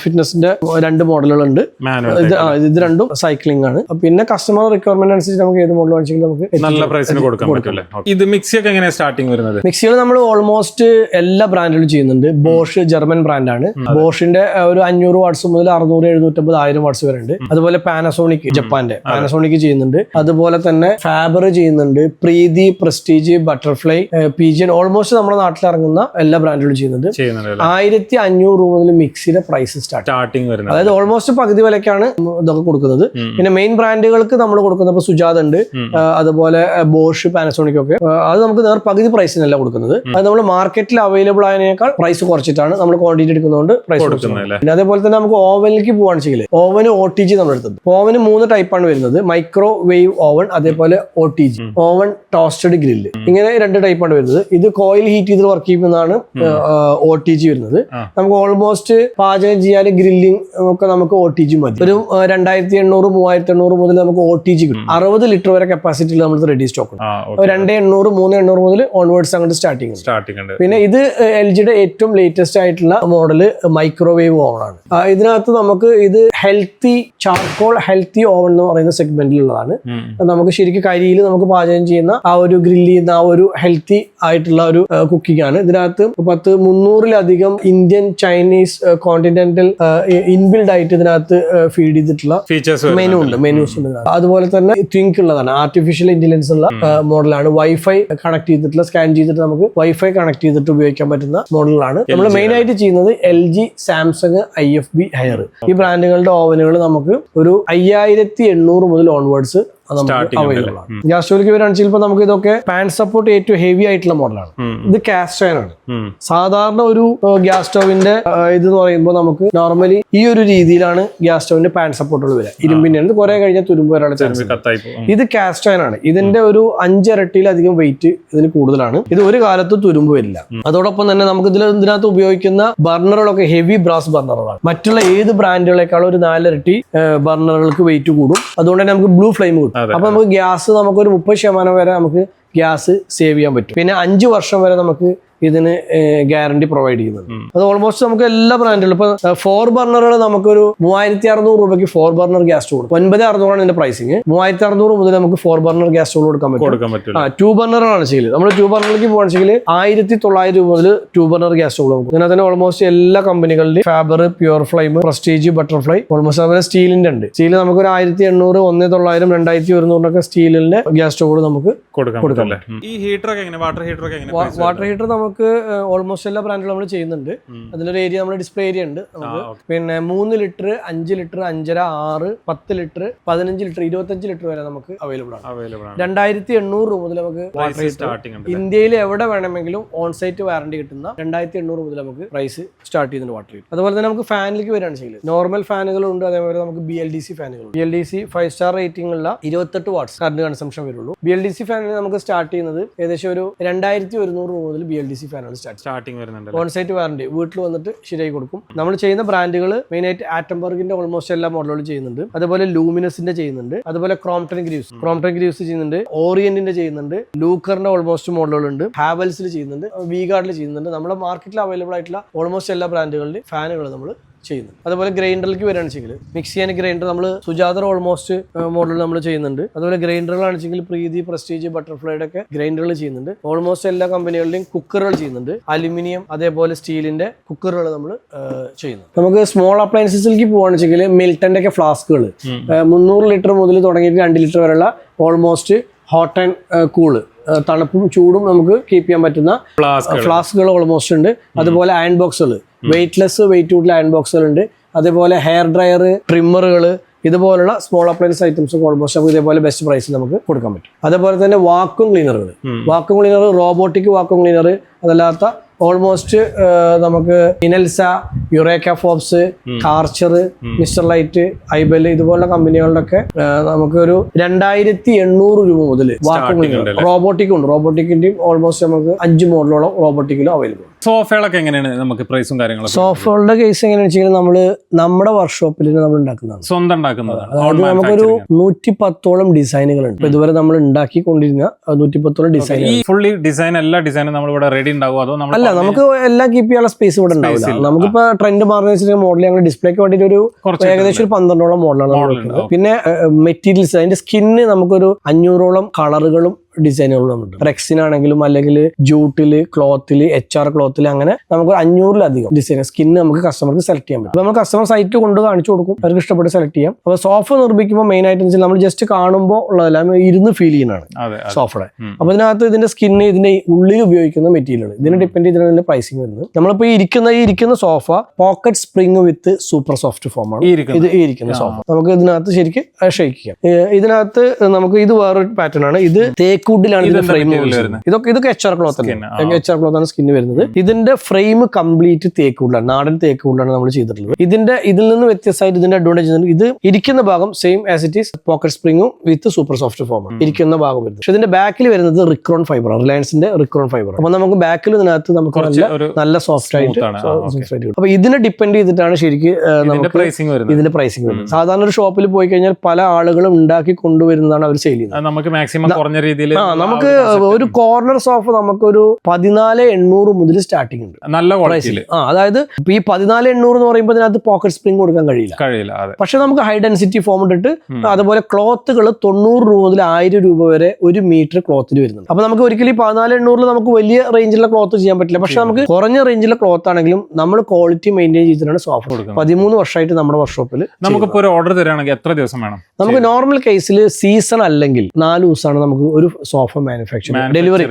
ഫിറ്റ്നസിന്റെ 2 മോഡലുകളുണ്ട്. ഇത് രണ്ടും സൈക്ലിംഗ് ആണ്. പിന്നെ കസ്റ്റമർ റിക്വയർമെന്റ് അനുസരിച്ച് നമുക്ക് ഏത് മോഡൽ വാങ്ങിച്ചെങ്കിൽ നമുക്ക് നല്ല പ്രൈസിന് കൊടുക്കാൻ പറ്റില്ല. ഇത് മിക്സിയൊക്കെ എങ്ങനെയാണ് സ്റ്റാർട്ടിംഗ് വരുന്നത്? മിക്സികൾ നമ്മൾ ഓൾമോസ്റ്റ് എല്ലാ ബ്രാൻഡുകളും ചെയ്യുന്നുണ്ട്. ബോഷ് ജർമ്മൻ ബ്രാൻഡാണ്. ബോഷിന്റെ ഒരു 500 വാട്ട്സ് മുതൽ 600, 750, 1000 വാട്ട്സ് വരെ ഉണ്ട്. അതുപോലെ പാനസോണിക്, ജപ്പാന്റെ പാനസോണിക് ചെയ്യുന്നുണ്ട്. അതുപോലെ തന്നെ ഫാബർ ചെയ്യുന്നുണ്ട്. പ്രീതി, പ്രസ്റ്റീജ്, ബട്ടർഫ്ലൈ, പിജിയൻ, ഓൾമോസ്റ്റ് നമ്മുടെ നാട്ടിൽ ഇറങ്ങുന്ന എല്ലാ ബ്രാൻഡുകളും ചെയ്യുന്നുണ്ട്. 1,500 രൂപ മുതൽ മിക്സിയുടെ പ്രൈസ് സ്റ്റാർട്ടിംഗ് വരുന്നത്. അതായത് ഓൾമോസ്റ്റ് പകുതി വിലക്കാണ് ഇതൊക്കെ കൊടുക്കുന്നത്. പിന്നെ മെയിൻ ബ്രാൻഡുകൾക്ക് നമ്മൾ കൊടുക്കുന്നത് സുജാത ഉണ്ട്, അതുപോലെ ബോഷ്, പാനസോണിക് ഒക്കെ, അത് നമുക്ക് പകുതി പ്രൈസിനല്ല കൊടുക്കുന്നത്. അത് നമ്മൾ മാർക്കറ്റിൽ അവൈലബിൾ ആയതിനേക്കാൾ പ്രൈസ് കുറച്ചിട്ടാണ് നമ്മൾ ക്വാണ്ടിറ്റി എടുക്കുന്നതുകൊണ്ട് പ്രൈസ് കൊടുക്കുന്നത്. പിന്നെ അതേപോലെ തന്നെ നമുക്ക് ഓവനിലേക്ക് പോവാണെന്ന് വെച്ചാൽ ഓവന് OTG നമ്മൾ എടുത്തത്. ഓവന് 3 ടൈപ്പാണ് വരുന്നത്, മൈക്രോ വേവ് ഓവൻ, അതേപോലെ OTG ഓവൻ ടോസ്റ്റഡ് ഗ്രില്ല്, ഇങ്ങനെ 2 ടൈപ്പാണ് വരുന്നത്. ഇത് കോയിൽ ഹീറ്റ് ചെയ്ത് വർക്ക് ചെയ്യുന്നതാണ് OTG വരുന്നത്. നമുക്ക് ഓൾമോസ്റ്റ് പാചകം ചെയ്യാൻ ഗ്രില്ലിംഗ് ഒക്കെ നമുക്ക് OTG മതി. ഒരു 2,800, 3,800 മുതൽ നമുക്ക് OTG കിട്ടും. 60 ലിറ്റർ വരെ കപ്പാസിറ്റിയിൽ നമ്മൾ റെഡി സ്റ്റോക്ക് ഉണ്ട്. 2,800, 3,800 മുതൽ ഓൺവേർഡ്സ് അങ്ങോട്ട് സ്റ്റാർട്ടിംഗ് ഉണ്ട്. പിന്നെ ഇത് LGയുടെ ഏറ്റവും ലേറ്റസ്റ്റ് ആയിട്ടുള്ള മോഡല് മൈക്രോവേവ് ഓവൻ ആണ്. ഇതിനകത്ത് നമുക്ക് ഇത് ഹെൽത്തി ചാർക്കോൾ ഹെൽത്തി ഓവൻ എന്ന് പറയുന്ന സെഗ്മെന്റിലുള്ളതാണ്. നമുക്ക് ശരിക്കും കരിയിൽ നമുക്ക് പാചകം ചെയ്യുന്ന ആ ഒരു ഗ്രില്ല് ചെയ്യുന്ന ആ ഒരു ഹെൽത്തി ആയിട്ടുള്ള ഒരു കുക്കിംഗ് ആണ്. ഇതിനകത്ത് 300-ലധികം ഇന്ത്യൻ, ചൈനീസ്, കോണ്ടിനെന്റൽ ഇൻബിൽഡ് ആയിട്ട് ഇതിനകത്ത് ഫീഡ് ചെയ്തിട്ടുള്ള മെനൂസ് ഉണ്ട്. അതുപോലെ തന്നെ ട്വിങ്ക് ഉള്ളതാണ്, ആർട്ടിഫിഷ്യൽ ഇന്റലിജൻസ് ഉള്ള മോഡലാണ്. വൈഫൈ കണക്ട് ചെയ്തിട്ടുള്ള, സ്കാൻ ചെയ്തിട്ട് നമുക്ക് വൈഫൈ കണക്ട് ചെയ്തിട്ട് ഉപയോഗിക്കാൻ പറ്റുന്ന മോഡലാണ്. നമ്മൾ മെയിൻ ആയിട്ട് ചെയ്യുന്നത് LG, സാംസങ്, IFB, ഹയർ ഈ ബ്രാൻഡുകളുടെ ഓവനുകൾ നമുക്ക് ഒരു 5,800 മുതൽ ഓൺവേർഡ്സ് അവൈലബിൾ ആണ്. ഗ്യാസ് സ്റ്റോവിലേക്ക് വരികയാണെന്ന് വെച്ചാൽ നമുക്ക് ഇതൊക്കെ പാൻ സപ്പോർട്ട് ഏറ്റവും ഹെവി ആയിട്ടുള്ള മോഡലാണ്. ഇത് കാസ്റ്റ് അയൺ ആണ്. സാധാരണ ഒരു ഗ്യാസ് സ്റ്റോവിന്റെ ഇത് പറയുമ്പോൾ നമുക്ക് നോർമലി ഈ ഒരു രീതിയിലാണ് ഗ്യാസ് സ്റ്റോവിന്റെ പാൻ സപ്പോർട്ടുകൾ വരിക. ഇരുമ്പിന്റെ കുറെ കഴിഞ്ഞാൽ തുരുമ്പ് വരാനുള്ള ചാൻസ്. ഇത് കാസ്റ്റ് അയൺ ആണ്. ഇതിന്റെ ഒരു 5 ഇരട്ടിയിലധികം വെയിറ്റ് ഇതിന് കൂടുതലാണ്. ഇത് ഒരു കാലത്ത് തുരുമ്പ് വരില്ല. അതോടൊപ്പം തന്നെ നമുക്ക് ഇതിനകത്ത് ഉപയോഗിക്കുന്ന ബർണറുകളൊക്കെ ഹെവി ബ്രാസ് ബർണറുകളാണ്. മറ്റുള്ള ഏത് ബ്രാൻഡുകളെക്കാളും ഒരു 4 ഇരട്ടി ബർണറുകൾക്ക് വെയിറ്റ് കൂടും. അതുകൊണ്ട് തന്നെ നമുക്ക് ബ്ലൂ ഫ്ലെയിം കിട്ടും. അപ്പൊ നമുക്ക് ഗ്യാസ് നമുക്ക് ഒരു 30% വരെ നമുക്ക് ഗ്യാസ് സേവ് ചെയ്യാൻ പറ്റും. പിന്നെ 5 വർഷം വരെ നമുക്ക് ഇതിന് ഗ്യാരണ്ടി പ്രൊവൈഡ് ചെയ്യുന്നുണ്ട്. അത് ഓൾമോസ്റ്റ് നമുക്ക് എല്ലാ ബ്രാൻഡുകളും ഇപ്പൊ 4 ബർണറുകൾ നമുക്കൊരു 3600 രൂപയ്ക്ക് 4 ബർണർ ഗ്യാസ് സ്റ്റോവ് 9600 ഇതിന്റെ പ്രൈസിങ്. 3600 മുതൽ നമുക്ക് 4 ബർണർ ഗ്യാസ് സ്റ്റോവ് കൊടുക്കാൻ പറ്റും. 2 ബർണറാണ് ചെയ്യല്. നമ്മൾ 2 ബർണറിലേക്ക് പോകുകയാണെങ്കിൽ 1900 രൂപ മുതൽ 2 ബർണർ ഗ്യാസ് സ്റ്റോവ് നമുക്ക്. ഇതിനകത്ത് തന്നെ ഓൾമോസ്റ്റ് എല്ലാ കമ്പനികളുടെയും Faber, pure flame, prestige, butterfly, almost അതുപോലെ സ്റ്റീലിന്റെ ഉണ്ട്. സ്റ്റീൽ നമുക്ക് ഒരു 1800, 1900, 2100 സ്റ്റീലിന്റെ ഗ്യാസ് സ്റ്റോവ് നമുക്ക് കൊടുക്കാം. ഈ ഹീറ്റർ വാട്ടർ ഹീറ്റർ നമുക്ക് ഓൾമോസ്റ്റ് എല്ലാ ബ്രാൻഡുകളും നമ്മൾ ചെയ്യുന്നുണ്ട്. അതിലൊരു ഏരിയ നമ്മുടെ ഡിസ്പ്ലേ ഏരിയ ഉണ്ട് നമുക്ക്. പിന്നെ 3 litre, 5 litre, 5.5, 6, 10 litre, 15 litre, 25 litre വരെ നമുക്ക് അവൈലബിൾ ആണ്. 2800 രൂപ മുതൽ നമുക്ക് വാട്ടർ ഹീറ്റർ ഇന്ത്യയിൽ എവിടെ വേണമെങ്കിലും ഓൺ സൈറ്റ് വാറണ്ടി കിട്ടുന്ന 2800 മുതൽ നമുക്ക് പ്രൈസ് സ്റ്റാർട്ട് ചെയ്യുന്നുണ്ട് വാട്ടർ ഹീറ്റർ. അതുപോലെ തന്നെ നമുക്ക് ഫാനിലേക്ക് വരികയാണ് ചെയ്യുന്നത്. നോർമൽ ഫാനുകളുണ്ട്, അതേപോലെ നമുക്ക് BLDC ഫാനുകളുണ്ട്. BLDC 5 സ്റ്റാർ റേറ്റിംഗ് ഉള്ള 28 വാട്ട്സ് കറണ്ട് കൺസംഷൻ വരുള്ളൂ. BLDC ഫാനിന് നമുക്ക് സ്റ്റാർട്ട് ചെയ്യുന്നത് ഏകദേശം ഒരു 2100 രൂപ മുതൽ BLDC ഫാനാണ് സ്റ്റാർട്ടിംഗ് വരുന്നുണ്ട്. ഓൺ സൈറ്റ് വാറണ്ടി വീട്ടിൽ വന്നിട്ട് ശരിയായി കൊടുക്കും. നമ്മൾ ചെയ്യുന്ന ബ്രാൻഡുകൾ മെയിൻ ആയിട്ട് ആറ്റംബർഗിന്റെ ഓൾമോസ്റ്റ് എല്ലാ മോഡലുകളും ചെയ്യുന്നുണ്ട്. അതുപോലെ ലൂമിനസിന്റെ ചെയ്യുന്നുണ്ട്. അതുപോലെ ക്രോംപ്ടൺ ഗ്രീവ്സ് ചെയ്യുന്നുണ്ട്. ഓറിയന്റിന്റെ ചെയ്യുന്നുണ്ട്. ലൂക്കറിന്റെ ഓൾമോസ്റ്റ് മോഡലുകളുണ്ട്. ഹാവൽസിൽ ചെയ്യുന്നുണ്ട്. വീഗാർഡിൽ ചെയ്യുന്നുണ്ട്. നമ്മുടെ മാർക്കറ്റിൽ അവൈലബിൾ ആയിട്ടുള്ള ഓൾമോസ്റ്റ് എല്ലാ ബ്രാൻഡുകളുടെ ഫാനുകൾ നമ്മൾ ചെയ്യുന്നുണ്ട്. അതുപോലെ ഗ്രൈൻഡറിലേക്ക് വരികയാണെങ്കിൽ മിക്സ് ചെയ്യാൻ ഗ്രൈൻഡർ നമ്മൾ സുജാത ഓൾമോസ്റ്റ് മോഡൽ നമ്മൾ ചെയ്യുന്നുണ്ട്. അതുപോലെ ഗ്രൈൻഡറുകളാണെങ്കിൽ പ്രീതി, പ്രസ്റ്റീജ്, ബട്ടർഫ്ലൈയുടെ ഒക്കെ ഗ്രൈൻഡറുകൾ ചെയ്യുന്നുണ്ട്. ഓൾമോസ്റ്റ് എല്ലാ കമ്പനികളുടെയും കുക്കറുകൾ ചെയ്യുന്നുണ്ട്. അലുമിനിയം അതേപോലെ സ്റ്റീലിന്റെ കുക്കറുകൾ നമ്മൾ ചെയ്യുന്നു. നമുക്ക് സ്മോൾ അപ്ലയൻസസിലേക്ക് പോകുകയാണെങ്കിൽ മിൽട്ടന്റെ ഒക്കെ ഫ്ലാസ്കുകൾ 300 ലിറ്റർ മുതൽ തുടങ്ങിയിട്ട് 2 ലിറ്റർ വരെയുള്ള ഓൾമോസ്റ്റ് ഹോട്ട് ആൻഡ് കൂള്, തണുപ്പും ചൂടും നമുക്ക് കീപ്പ് ചെയ്യാൻ പറ്റുന്ന ഫ്ലാസ്കുകൾ ഓൾമോസ്റ്റ് ഉണ്ട്. അതുപോലെ അയൺ ബോക്സുകൾ, വെയിറ്റ്ലെസ്, വെയിറ്റ് കൂടുതൽ അയൺ ബോക്സുകൾ ഉണ്ട്. അതേപോലെ ഹെയർ ഡ്രയർ, ട്രിമ്മറുകൾ, ഇതുപോലുള്ള സ്മോൾ അപ്ലയൻസ് ഐറ്റംസ് ഓൾമോസ്റ്റ് നമുക്ക് ഇതേപോലെ ബെസ്റ്റ് പ്രൈസിൽ നമുക്ക് കൊടുക്കാൻ പറ്റും. അതേപോലെ തന്നെ വാക്യൂം ക്ലീനറുകൾ, റോബോട്ടിക് വാക്യൂം ക്ലീനർ, അതല്ലാത്ത ഓൾമോസ്റ്റ് നമുക്ക് ഇനൽസ, Eureka Forbes, കാർച്ചർ, mister light, iBell ഇതുപോലുള്ള കമ്പനികളുടെ ഒക്കെ നമുക്ക് ഒരു 2800 രൂപ മുതൽ വാക്യൂം ക്ലീനർ റോബോട്ടിക് ഉണ്ട്. റോബോട്ടിക്കിന്റെയും ഓൾമോസ്റ്റ് നമുക്ക് 5 മോഡലോളം റോബോട്ടിക്കിലും അവൈലബിൾ. സോഫകളൊക്കെ എങ്ങനെയാണ് നമുക്ക് പ്രൈസും കാര്യങ്ങളും? സോഫകളുടെ കേസ് എങ്ങനെയാണെന്ന് വെച്ചാൽ നമ്മള് നമ്മുടെ വർക്ക്ഷോപ്പിൽ നമ്മൾ ഉണ്ടാക്കുന്നതാണ്, സ്വന്തം ഉണ്ടാക്കുന്നതാണ്. അതായത് നമുക്കൊരു 110ഓളം ഡിസൈനുകളുണ്ട്. ഇതുവരെ നമ്മൾ ഉണ്ടാക്കിക്കൊണ്ടിരുന്ന 110ഓളം ഡിസൈൻ. ഫുള്ളി ഡിസൈൻ, എല്ലാ ഡിസൈനും നമ്മൾ ഇവിടെ റെഡി ഉണ്ടാവും? അതോ അല്ല, നമുക്ക് എല്ലാം കീപ്പ് ചെയ്യാനുള്ള സ്പേസ് ഇവിടെ ഉണ്ടാവില്ല. നമുക്കിപ്പോ ട്രെൻഡ് മാറുന്ന വെച്ചിട്ട് മോഡൽ ഞങ്ങൾ ഡിസ്പ്ലേക്ക് വേണ്ടിട്ട് ഒരു ഏകദേശം ഒരു 12ഓളം മോഡലാണ് നമ്മൾ വെക്കുന്നത്. പിന്നെ മെറ്റീരിയൽസ്, അതിന്റെ സ്കിന്ന് നമുക്കൊരു 500ഓളം കളറുകളും ഡിസൈനുകളുണ്ട്. റെക്സിനാണെങ്കിലും അല്ലെങ്കിൽ ജൂട്ടില്, ക്ലോത്തില്, HR ക്ലോത്തിൽ, അങ്ങനെ നമുക്ക് 500-ലധികം ഡിസൈൻ സ്കിന്ന് നമുക്ക് കസ്റ്റമർക്ക് സെലക്ട് ചെയ്യാൻ പറ്റും. നമ്മൾ കസ്റ്റമർ സൈറ്റ് കൊണ്ട് കാണിച്ചു കൊടുക്കും, അവർക്ക് ഇഷ്ടപ്പെട്ട് സെലക്ട് ചെയ്യാം. അപ്പോൾ സോഫ നിർമ്മിക്കുമ്പോൾ മെയിൻ ആയിട്ട് നമ്മൾ ജസ്റ്റ് കാണുമ്പോൾ ഉള്ളതെല്ലാം ഇരുന്ന് ഫീൽ ചെയ്യുന്നതാണ് സോഫയുടെ. അപ്പോൾ ഇതിനകത്ത് ഇതിന്റെ സ്കിന്ന്, ഇതിന്റെ ഉള്ളിൽ ഉപയോഗിക്കുന്ന മെറ്റീരിയൽ, ഇതിനെ ഡിപ്പെൻഡ് ചെയ്തിട്ടാണ് ഇതിന്റെ പ്രൈസിങ് വരുന്നത്. നമ്മളിപ്പോൾ ഇരിക്കുന്ന sofa pocket spring with super soft ഫോമാണ് ഇത്. ഇരിക്കുന്ന സോഫ നമുക്ക് ഇതിനകത്ത് ശരിക്കും ഷെയ്ക്ക് ചെയ്യാം. ഇതിനകത്ത് നമുക്ക് ഇത് വേറൊരു പാറ്റേൺ ആണ്. ഇത് വുഡിലാണ് ഇതിന്റെ ഫ്രെയിം വരുന്നത്. ഇതൊക്കെ HR ക്ലോത്ത് ആണ് സ്കിന്ന് വരുന്നത്. ഇതിന്റെ ഫ്രെയിം കംപ്ലീറ്റ് തേക്കുകൊണ്ടാണ്, നാടൻ തേക്കുകൊണ്ടാണ് നമ്മൾ ചെയ്തിട്ടുള്ളത്. ഇതിൽ നിന്ന് വ്യത്യസ്തമായിട്ട് ഇതിന്റെ അഡ്വാൻറ്റേജ് ഇത് ഇരിക്കുന്ന ഭാഗം same as it is pocket സ്പ്രിംഗും വിത്ത് സൂപ്പർ സോഫ്റ്റ് ഫോമാണ് ഇരിക്കുന്ന ഭാഗം വരുന്നത്. പക്ഷെ ഇതിന്റെ ബാക്കിൽ വരുന്നത് റിക്രോൺ ഫൈബർ, റിലയൻസിന്റെ റിക്രോൺ ഫൈബർ. അപ്പൊ നമുക്ക് ബാക്കിൽ ഇതിനകത്ത് നമുക്ക് നല്ല സോഫ്റ്റ് ആയിട്ട്. അപ്പൊ ഇതിനെ ഡിപ്പെൻഡ് ചെയ്തിട്ടാണ് ശരിക്കും ഇതിന്റെ പ്രൈസിംഗ് വരുന്നത്. സാധാരണ ഒരു ഷോപ്പിൽ പോയി കഴിഞ്ഞാൽ പല ആളുകളും ഉണ്ടാക്കി കൊണ്ടുവരുന്നതാണ് അവർ സെയിൽ ചെയ്യുന്നത്. നമുക്ക് മാക്സിമം കുറഞ്ഞ രീതിയിൽ നമുക്ക് ഒരു കോർണർ സോഫ നമുക്കൊരു 14,800 മുതൽ സ്റ്റാർട്ടിംഗ് ഉണ്ട്, നല്ല ക്വാളിറ്റിയിൽ. അതായത് ഇപ്പൊ ഈ 14,800 എന്ന് പറയുമ്പോൾ ഇതിനകത്ത് പോക്കറ്റ് സ്പ്രിംഗ് കൊടുക്കാൻ കഴിയില്ല. പക്ഷെ നമുക്ക് ഹൈ ഡെൻസിറ്റി ഫോം ഇട്ടിട്ട് അതുപോലെ ക്ലോത്തുകൾ 90 രൂപ മുതൽ 1000 രൂപ വരെ 1 മീറ്റർ ക്ലോത്തിൽ വരുന്നുണ്ട്. അപ്പൊ നമുക്ക് ഒരിക്കലും 14,800 നമുക്ക് വലിയ റേഞ്ചിലുള്ള ക്ലോത്ത് ചെയ്യാൻ പറ്റില്ല. പക്ഷെ നമുക്ക് കുറഞ്ഞ റേഞ്ചിലുള്ള ക്ലോത്ത് ആണെങ്കിലും നമ്മൾ ക്വാളിറ്റി മെയിൻറ്റെയിൻ ചെയ്തിട്ടാണ് സോഫ കൊടുക്കുന്നത്. 13 വർഷമായിട്ട് നമ്മുടെ വർക്ക്ഷോപ്പിൽ. നമുക്കിപ്പോൾ ഒരു ഓർഡർ തരാണെങ്കിൽ എത്ര ദിവസം വേണം? നമുക്ക് നോർമൽ കേസിൽ സീസൺ അല്ലെങ്കിൽ 4 ദിവസമാണ് നമുക്ക് ഒരു സോഫ മാനുഫാക്ചറിംഗ് ഡെലിവറി.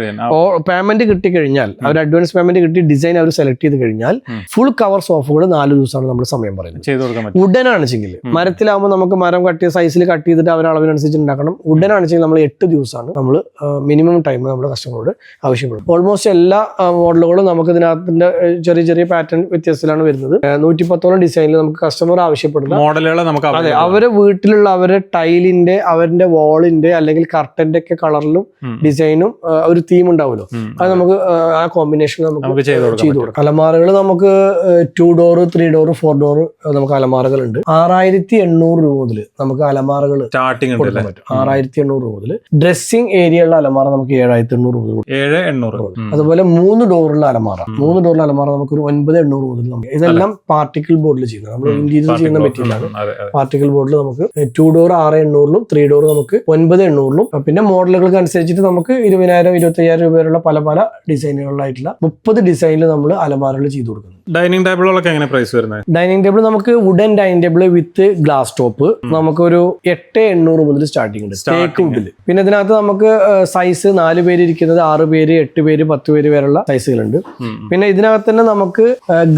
പേയ്മെന്റ് കിട്ടിക്കഴിഞ്ഞാൽ, അവർ അഡ്വാൻസ് പേയ്മെന്റ് കിട്ടി ഡിസൈൻ അവർ സെലക്ട് ചെയ്ത് കഴിഞ്ഞാൽ ഫുൾ കവർ സോഫകൾ 4 ദിവസമാണ് നമ്മൾ സമയം പറയുന്നത്. വുഡനാണെച്ചെങ്കിൽ, മരത്തിലാവുമ്പോൾ നമുക്ക് മരം കട്ടിയ സൈസിൽ കട്ട് ചെയ്തിട്ട് അവർ അളവിനനുസരിച്ച് ഉണ്ടാക്കണം. വുഡനാണെച്ചെങ്കിൽ നമ്മൾ 8 ദിവസമാണ് നമ്മൾ മിനിമം ടൈം നമ്മുടെ കസ്റ്റമറോട് ആവശ്യപ്പെടും. ഓൾമോസ്റ്റ് എല്ലാ മോഡലുകളും നമുക്ക് ഇതിനകത്തിന്റെ ചെറിയ ചെറിയ പാറ്റേൺ വ്യത്യസ്തത്തിലാണ് വരുന്നത്. 110ഓളം ഡിസൈനിൽ നമുക്ക് കസ്റ്റമർ ആവശ്യപ്പെടുന്ന മോഡലുകൾ നമുക്ക് അവരെ വീട്ടിലുള്ള അവരെ അതേപോലെ ടൈലിന്റെ അവരുടെ വാളിന്റെ അല്ലെങ്കിൽ കർട്ടന്റെ ഒക്കെ കളറിലും ഡിസൈനും ഒരു തീം ഉണ്ടാവുമല്ലോ, അത് നമുക്ക് ആ കോമ്പിനേഷൻ നമുക്ക് ചെയ്തു കൊടുക്കാം. അലമാറകൾ നമുക്ക് 2 ഡോർ 3 ഡോർ 4 ഡോർ നമുക്ക് അലമാറകൾ ഉണ്ട്. 6800 രൂപ മുതൽ നമുക്ക് അലമാറകൾ സ്റ്റാർട്ടിംഗ് കൊടുക്കാൻ പറ്റും. 6800 രൂപ മുതൽ. ഡ്രസ്സിംഗ് ഏരിയ ഉള്ള അലമാറ നമുക്ക് 7800 രൂപ. 7800. അതുപോലെ 3 ഡോറുള്ള അലമാറ നമുക്ക് ഒരു 9800 മുതൽ നമുക്ക്. ഇതെല്ലാം പാർട്ടിക്കിൾ ബോർഡിൽ ചെയ്യുന്നത്, നമ്മൾ ഇന്റീരിയർ ചെയ്യുന്ന മെറ്റീരിയലാണ്. പാർട്ടിക്കിൾ ബോർഡിൽ നമുക്ക് 2 ഡോർ 6800 3 ഡോർ നമുക്ക് 9800. പിന്നെ മോഡലുകൾക്ക് അനുസരിച്ചിട്ട് നമുക്ക് 20,000 25,000 രൂപ വരെയുള്ള പല പല ഡിസൈനുകളിലായിട്ടുള്ള 30 ഡിസൈനിൽ നമ്മൾ അലമാരകൾ ചെയ്തു കൊടുക്കുന്നു. ഡൈനിങ് ടേബിളുകളൊക്കെ എങ്ങനെ പ്രൈസ് വരുന്നത്? ഡൈനിങ് ടേബിൾ നമുക്ക് wooden dining table with glass top നമുക്കൊരു 8,800 മുതൽ സ്റ്റാർട്ടിംഗ് ഉണ്ട് തേക്ക് വുഡിൽ. പിന്നെ ഇതിനകത്ത് നമുക്ക് സൈസ് 4 പേര് ഇരിക്കുന്നത്, 6 പേര് 8 പേര് 10 പേര് വരെയുള്ള സൈസുകളുണ്ട്. പിന്നെ ഇതിനകത്ത് തന്നെ നമുക്ക്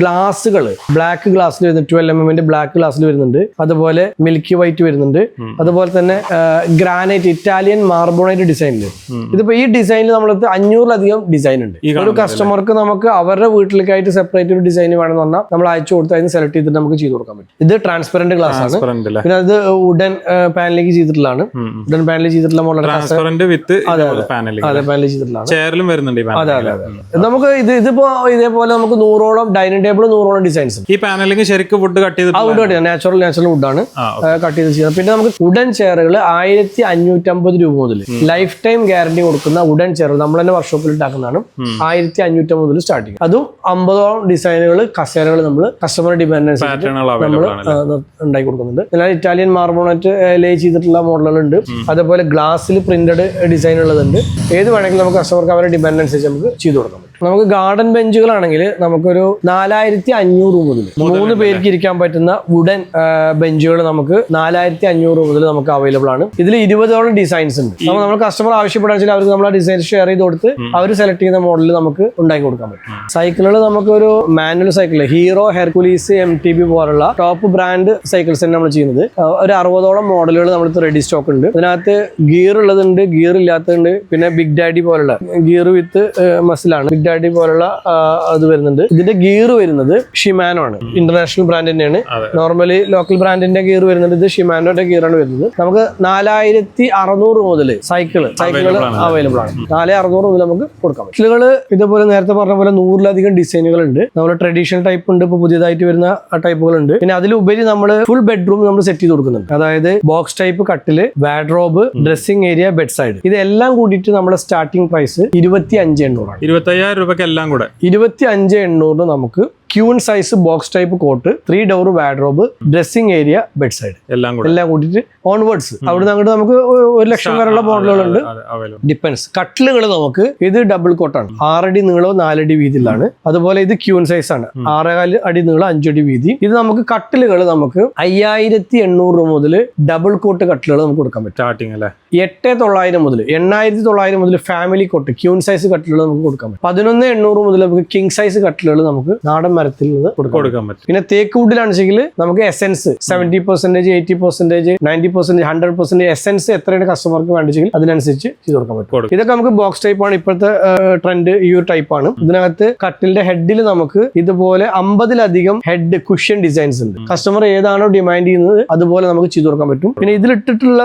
ഗ്ലാസുകൾ ബ്ലാക്ക് ഗ്ലാസ്സിൽ വരുന്നുണ്ട്, 12mm ബ്ലാക്ക് ഗ്ലാസ്സിൽ വരുന്നുണ്ട്. അതുപോലെ മിൽക്കി വൈറ്റ് വരുന്നുണ്ട്. അതുപോലെ തന്നെ ഗ്രാനൈറ്റ് ഇറ്റാലിയൻ മാർബോണൈറ്റ് ഡിസൈനിൽ. ഇതിപ്പോ ഈ ഡിസൈനിൽ നമ്മളത് 500-ലധികം ഡിസൈൻ ഉണ്ട്. ഒരു കസ്റ്റമർക്ക് നമുക്ക് അവരുടെ വീട്ടിലേക്കായിട്ട് സെപ്പറേറ്റ് ഒരു ഡിസൈൻ വേണമെന്ന് പറഞ്ഞാൽ നമ്മൾ അയച്ചു കൊടുത്ത് അതിന് സെലക്ട് ചെയ്തിട്ട് നമുക്ക് ചെയ്ത് കൊടുക്കാൻ പറ്റും. ഇത് ട്രാൻസ്പെറന്റ് ഗ്ലാസ് ആണ്. പിന്നെ അത് വുഡൻ പാനലിലേക്ക് ചെയ്തിട്ടുള്ളതാണ്. വുഡൻ പാനലിൽ ചെയ്തിട്ടുള്ള മോഡൽ പാനലിൽ ചെയ്തിട്ടുള്ളതാണ്. അതെ അതെ അതെ. നമുക്ക് ഇതിപ്പോ ഇതേപോലെ നമുക്ക് 100ഓളം ഡൈനിങ് ടേബിൾ 100ഓളം ഡിസൈൻസ്. ഈ പാനലിംഗ് ശരിക്കും വുഡ് കട്ട് ചെയ്ത് നാച്ചുറൽ വുഡാണ് കട്ട് ചെയ്ത് ചെയ്യുന്നത്. പിന്നെ നമുക്ക് വുഡൻ ചെയറുകൾ 1550 രൂപ മുതൽ ലൈഫ് ടൈം ഗ്യാരണ്ടി കൊടുക്കുന്ന വുഡൻ ചെയറുകൾ നമ്മൾ തന്നെ വർക്ക്ഷോപ്പിൽ ഉണ്ടാക്കുന്നതാണ്. 1550 മുതൽ സ്റ്റാർട്ടിങ്. അതും 50ഓളം ഡിസൈനുകൾ കസേരകൾ നമ്മൾ കസ്റ്റമർ ഡിമാൻഡ് നമ്മൾ ഉണ്ടാക്കി കൊടുക്കുന്നുണ്ട്. എന്നാൽ ഇറ്റാലിയൻ മാർബോണറ്റ് ലേ ചെയ്തിട്ടുള്ള മോഡലുകൾ ഉണ്ട്. അതേപോലെ ഗ്ലാസ്സിൽ പ്രിന്റഡ് ഡിസൈൻ ഉള്ളതുണ്ട്. ഏത് വേണമെങ്കിലും നമുക്ക് കസ്റ്റമർക്ക് അവരുടെ ഡിമാൻഡ് അനുസരിച്ച് നമുക്ക് ചെയ്തു കൊടുക്കാൻ പറ്റും. നമുക്ക് ഗാർഡൻ ബെഞ്ചുകളാണെങ്കിൽ നമുക്കൊരു 4500 മുതൽ 3 പേർക്ക് ഇരിക്കാൻ പറ്റുന്ന വുഡൻ ബെഞ്ചുകൾ നമുക്ക് 4500 മുതൽ നമുക്ക് അവൈലബിൾ ആണ്. ഇതിൽ 20ഓളം ഡിസൈൻസ് ഉണ്ട്. നമ്മൾ കസ്റ്റമർ ആവശ്യപ്പെടാൻ അവർക്ക് നമ്മൾ ആ ഡിസൈൻ ഷെയർ ചെയ്ത് കൊടുത്ത് അവർ സെലക്ട് ചെയ്യുന്ന മോഡൽ നമുക്ക് ഉണ്ടാക്കി കൊടുക്കാൻ പറ്റും. സൈക്കിളുകൾ നമുക്കൊരു manual cycle Hero, Hercules, MTB പോലുള്ള ടോപ്പ് ബ്രാൻഡ് സൈക്കിൾസ് തന്നെ നമ്മൾ ചെയ്യുന്നത്. ഒരു 60ഓളം മോഡലുകൾ നമ്മൾ റെഡി സ്റ്റോക്ക് ഉണ്ട്. ഇതിനകത്ത് ഗിയർ ഉള്ളതുണ്ട്, ഗിയർ ഇല്ലാത്തതുണ്ട്. പിന്നെ ബിഗ് ഡാഡി പോലുള്ള ഗിയർ വിത്ത് മസിലാണ്, ബിഗ് ഡാഡി പോലുള്ള അത് വരുന്നുണ്ട്. ഇതിന്റെ ഗിയർ വരുന്നത് ഷിമാനോ ആണ്, ഇന്റർനാഷണൽ ബ്രാൻഡ് തന്നെയാണ്. നോർമലി ലോക്കൽ ബ്രാൻഡിന്റെ ഗിയർ വരുന്നുണ്ട്, ഇത് ഷിമാനോയുടെ ഗിയർ ആണ് വരുന്നത്. നമുക്ക് 4600 മുതൽ സൈക്കിള് അവൈലബിൾ ആണ്. 4600 മുതൽ നമുക്ക് കൊടുക്കാൻ പറ്റും. സൈക്കിളുകൾ ഇതേപോലെ നേരത്തെ പറഞ്ഞ പോലെ 100ലധികം ഡിസൈനുകൾ ഉണ്ട്. നമ്മൾ ട്രഡീഷണൽ ടൈപ്പ് ഉണ്ട്, ഇപ്പൊ പുതിയതായിട്ട് വരുന്ന ടൈപ്പുകളുണ്ട്. പിന്നെ അതിലുപരി നമ്മൾ ഫുൾ ബെഡ്റൂം നമ്മൾ സെറ്റ് ചെയ്ത് കൊടുക്കുന്നുണ്ട്. അതായത് ബോക്സ് ടൈപ്പ് കട്ടില്, wardrobe, dressing area, bed side, ഇതെല്ലാം കൂടിയിട്ട് നമ്മുടെ സ്റ്റാർട്ടിംഗ് പ്രൈസ് 25,800 ആണ്. 25,000 രൂപയ്ക്ക് എല്ലാം കൂടെ 25,800 നമുക്ക് queen size box type cot, 3 door wardrobe, dressing area, bed side എല്ലാം കൂടിയിട്ട് ഓൺവേർഡ്സ് അവിടുന്ന് അങ്ങോട്ട് നമുക്ക് 1 ലക്ഷം വരെയുള്ള മോഡലുകളുണ്ട്. ഡിപ്പെൻസ്. കട്ടിലുകൾ നമുക്ക് ഇത് ഡബിൾ കോട്ടാണ്, 6 അടി നീളവും 4 അടി വീതിയിലാണ്. അതുപോലെ ഇത് ക്യൂൺ സൈസ് ആണ്, 6.4 അടി നീളം 5 അടി വീതി. ഇത് നമുക്ക് കട്ടിലുകൾ നമുക്ക് 5,800 മുതൽ ഡബിൾ കോട്ട് കട്ടിലുകൾ നമുക്ക് കൊടുക്കാൻ പറ്റും. സ്റ്റാർട്ടിംഗ് അല്ലേ 8,900 മുതൽ 8,900 മുതൽ ഫാമിലി കോട്ട് ക്യൂൺ സൈസ് കട്ടിലുകൾ നമുക്ക് കൊടുക്കാൻ പറ്റും. 11,800 മുതൽ നമുക്ക് കിങ് സൈസ് കട്ടിലുകൾ നമുക്ക് നാടൻ മരത്തിൽ നിന്ന് കൊടുക്കാൻ പറ്റും. പിന്നെ തേക്ക് വുഡിലാണെങ്കിൽ നമുക്ക് എസെൻസ് 70%, 80%, 90%, 100% എസെൻസ് എത്രയാണ് കസ്റ്റമർക്ക് വേണ്ടിച്ചെങ്കിൽ അതിനനുസരിച്ച് ചെയ്ത് കൊടുക്കാൻ പറ്റും. ഇതൊക്കെ നമുക്ക് ബോക്സ് ടൈപ്പ് ആണ്, ഇപ്പോഴത്തെ ട്രെൻഡ് ഈ ഒരു ടൈപ്പ് ആണ്. ഇതിനകത്ത് കട്ടിലിന്റെ ഹെഡിൽ നമുക്ക് ഇതുപോലെ 50ലധികം ഹെഡ് കുഷ്യൻ ഡിസൈൻസ് ഉണ്ട്. കസ്റ്റമർ ഏതാണോ ഡിമാൻഡ് ചെയ്യുന്നത് അതുപോലെ നമുക്ക് ചെയ്ത് കൊടുക്കാൻ പറ്റും. പിന്നെ ഇതിലിട്ടിട്ടുള്ള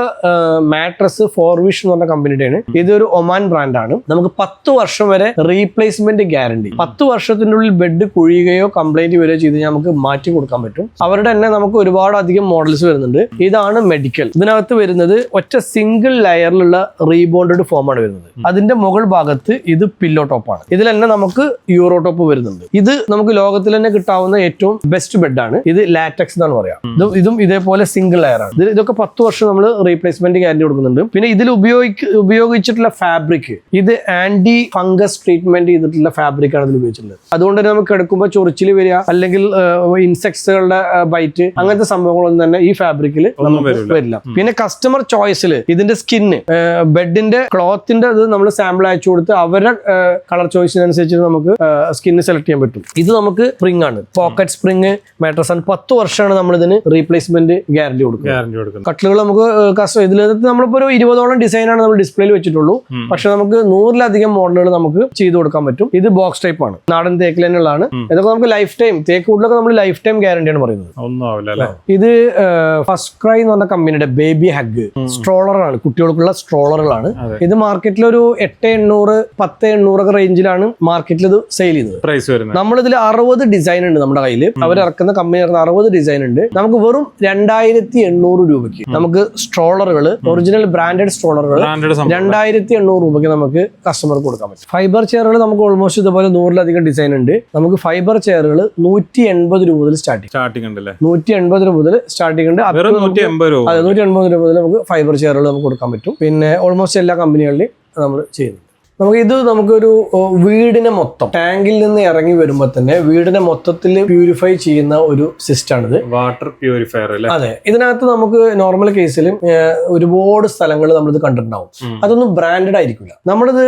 മാട്രസ് ഫോർവിഷ് എന്ന് പറഞ്ഞ കമ്പനിയുടെ ആണ്. ഇതൊരു ഒമാൻ ബ്രാൻഡാണ്. നമുക്ക് 10 വർഷം വരെ റീപ്ലേസ്മെന്റ് ഗ്യാരണ്ടി. 10 വർഷത്തിന്റെ ഉള്ളിൽ ബെഡ് കുഴിയുകയോ കംപ്ലൈന്റ് വരികയോ ചെയ്ത് നമുക്ക് മാറ്റി കൊടുക്കാൻ പറ്റും. അവരുടെ തന്നെ നമുക്ക് ഒരുപാട് അധികം മോഡൽസ് വരുന്നുണ്ട്. ഇതാണ് മെഡിക്കൽ. ഇതിനകത്ത് വരുന്നത് ഒറ്റ സിംഗിൾ ലെയറിലുള്ള റീബോണ്ടഡ് ഫോം ആണ് വരുന്നത്. അതിന്റെ മുകൾ ഭാഗത്ത് ഇത് പില്ലോ ടോപ്പാണ്. ഇതിൽ തന്നെ നമുക്ക് യൂറോ ടോപ്പ് വരുന്നുണ്ട്. ഇത് നമുക്ക് ലോകത്തിൽ തന്നെ കിട്ടാവുന്ന ഏറ്റവും ബെസ്റ്റ് ബെഡാണ്. ഇത് ലാറ്റക്സ് എന്നാണ് പറയാം. ഇതും ഇതേപോലെ സിംഗിൾ ലെയർ ആണ്. ഇതൊക്കെ 10 വർഷം നമ്മൾ റീപ്ലേസ്മെന്റ് ഗ്യാരണ്ടി കൊടുക്കുന്നുണ്ട്. പിന്നെ ഇതിൽ ഉപയോഗിച്ചിട്ടുള്ള ഫാബ്രിക് ഇത് ആന്റി ഫംഗസ് ട്രീറ്റ്മെന്റ് ചെയ്തിട്ടുള്ള ഫാബ്രിക് ആണ് ഇതിൽ ഉപയോഗിച്ചിട്ടുള്ളത്. അതുകൊണ്ട് തന്നെ നമുക്ക് എടുക്കുമ്പോൾ ചൊറിച്ചിൽ വരിക അല്ലെങ്കിൽ ഇൻസെക്ട്സുകളുടെ ബൈറ്റ് അങ്ങനത്തെ സംഭവങ്ങളൊന്നും തന്നെ ഈ ഫാബ്രിക്കിൽ വരില്ല. പിന്നെ കസ്റ്റമർ ചോയ്സിൽ ഇതിന്റെ സ്കിന്ന് ബെഡിന്റെ ക്ലോത്തിന്റെ ഇത് നമ്മൾ സാമ്പിൾ അയച്ചു കൊടുത്ത് അവരുടെ കളർ ചോയ്സിനനുസരിച്ച് നമുക്ക് സ്കിന്ന് സെലക്ട് ചെയ്യാൻ പറ്റും. ഇത് നമുക്ക് സ്പ്രിംഗ് ആണ്, പോക്കറ്റ് സ്പ്രിംഗ് മാട്രസ് ആണ്. 10 വർഷമാണ് നമ്മൾ ഇതിന് റീപ്ലേസ്മെന്റ് ഗ്യാരണ്ടി കൊടുക്കുന്നത്. കട്ടിലുകൾ നമുക്ക് ഇതിൽ നമ്മളിപ്പോ ഒരു 20ഓളം ഡിസൈനാണ് നമ്മൾ ഡിസ്പ്ലേയിൽ വെച്ചിട്ടുള്ളൂ. പക്ഷെ നമുക്ക് 100ലധികം മോഡലുകൾ നമുക്ക് ചെയ്ത് കൊടുക്കാൻ പറ്റും. ഇത് ബോക്സ് ടൈപ്പ് ആണ്, നാടൻ തേക്കിൽ തന്നെയുള്ളതാണ്. ഇതൊക്കെ നമുക്ക് നമുക്ക് ലൈഫ് ടൈം തേക്കുകൂടിലൊക്കെ നമ്മൾ ലൈഫ് ടൈം ഗ്യാരണ്ടിയാണ് പറയുന്നത്. ഒന്നും ആവില്ല അല്ലേ? ഇത് ഫസ്റ്റ് ക്രൈ എന്ന് പറഞ്ഞ കമ്പനിയുടെ ബേബി ഹഗ് സ്ട്രോളറാണ്, കുട്ടികൾക്കുള്ള സ്ട്രോളറുകളാണ്. ഇത് മാർക്കറ്റിൽ ഒരു 8,800 10,800 റേഞ്ചിലാണ് മാർക്കറ്റിൽ ഇത് സെയിൽ ചെയ്യുന്നത്. പ്രൈസ് വരുന്നത് നമ്മളിതിൽ 60 ഡിസൈൻ ഉണ്ട് നമ്മുടെ കയ്യിൽ. അവർ ഇറക്കുന്ന കമ്പനി ഇറക്കുന്ന 60 ഡിസൈൻ ഉണ്ട്. നമുക്ക് വെറും 2,800 രൂപയ്ക്ക് നമുക്ക് സ്ട്രോളറുകൾ, ഒറിജിനൽ ബ്രാൻഡഡ് സ്ട്രോളറുകൾ 2,800 രൂപയ്ക്ക് നമുക്ക് കസ്റ്റമർക്ക് കൊടുക്കാൻ പറ്റും. ഫൈബർ ചെയറുകൾ നമുക്ക് ഓൾമോസ്റ്റ് ഇതുപോലെ 100-ലധികം ഡിസൈൻ ഉണ്ട്. നമുക്ക് ഫൈബർ ചെയറുകൾ 180 രൂപ മുതൽ സ്റ്റാർട്ടിംഗ് ഉണ്ടല്ലേ? 180 രൂപ മുതൽ സ്റ്റാർട്ടിംഗ് ഉണ്ട്. 180 രൂപ. അതെ, 180 രൂപ മുതൽ നമുക്ക് ഫൈബർ ചെയറുകൾ നമുക്ക് കൊടുക്കാൻ പറ്റും. പിന്നെ ഓൾമോസ്റ്റ് എല്ലാ കമ്പനികളിലും നമ്മൾ ചെയ്യുന്നു. നമുക്കൊരു വീടിനെ മൊത്തം ടാങ്കിൽ നിന്ന് ഇറങ്ങി വരുമ്പോൾ തന്നെ വീടിനെ മൊത്തത്തിൽ പ്യൂരിഫൈ ചെയ്യുന്ന ഒരു സിസ്റ്റം ആണിത്. വാട്ടർ പ്യൂരിഫയർ അല്ലേ? അതെ. ഇതിനകത്ത് നമുക്ക് നോർമൽ കേസിലും ഒരുപാട് സ്ഥലങ്ങൾ നമ്മളിത് കണ്ടിട്ടുണ്ടാവും. അതൊന്നും ബ്രാൻഡഡ് ആയിരിക്കില്ല. നമ്മളിത്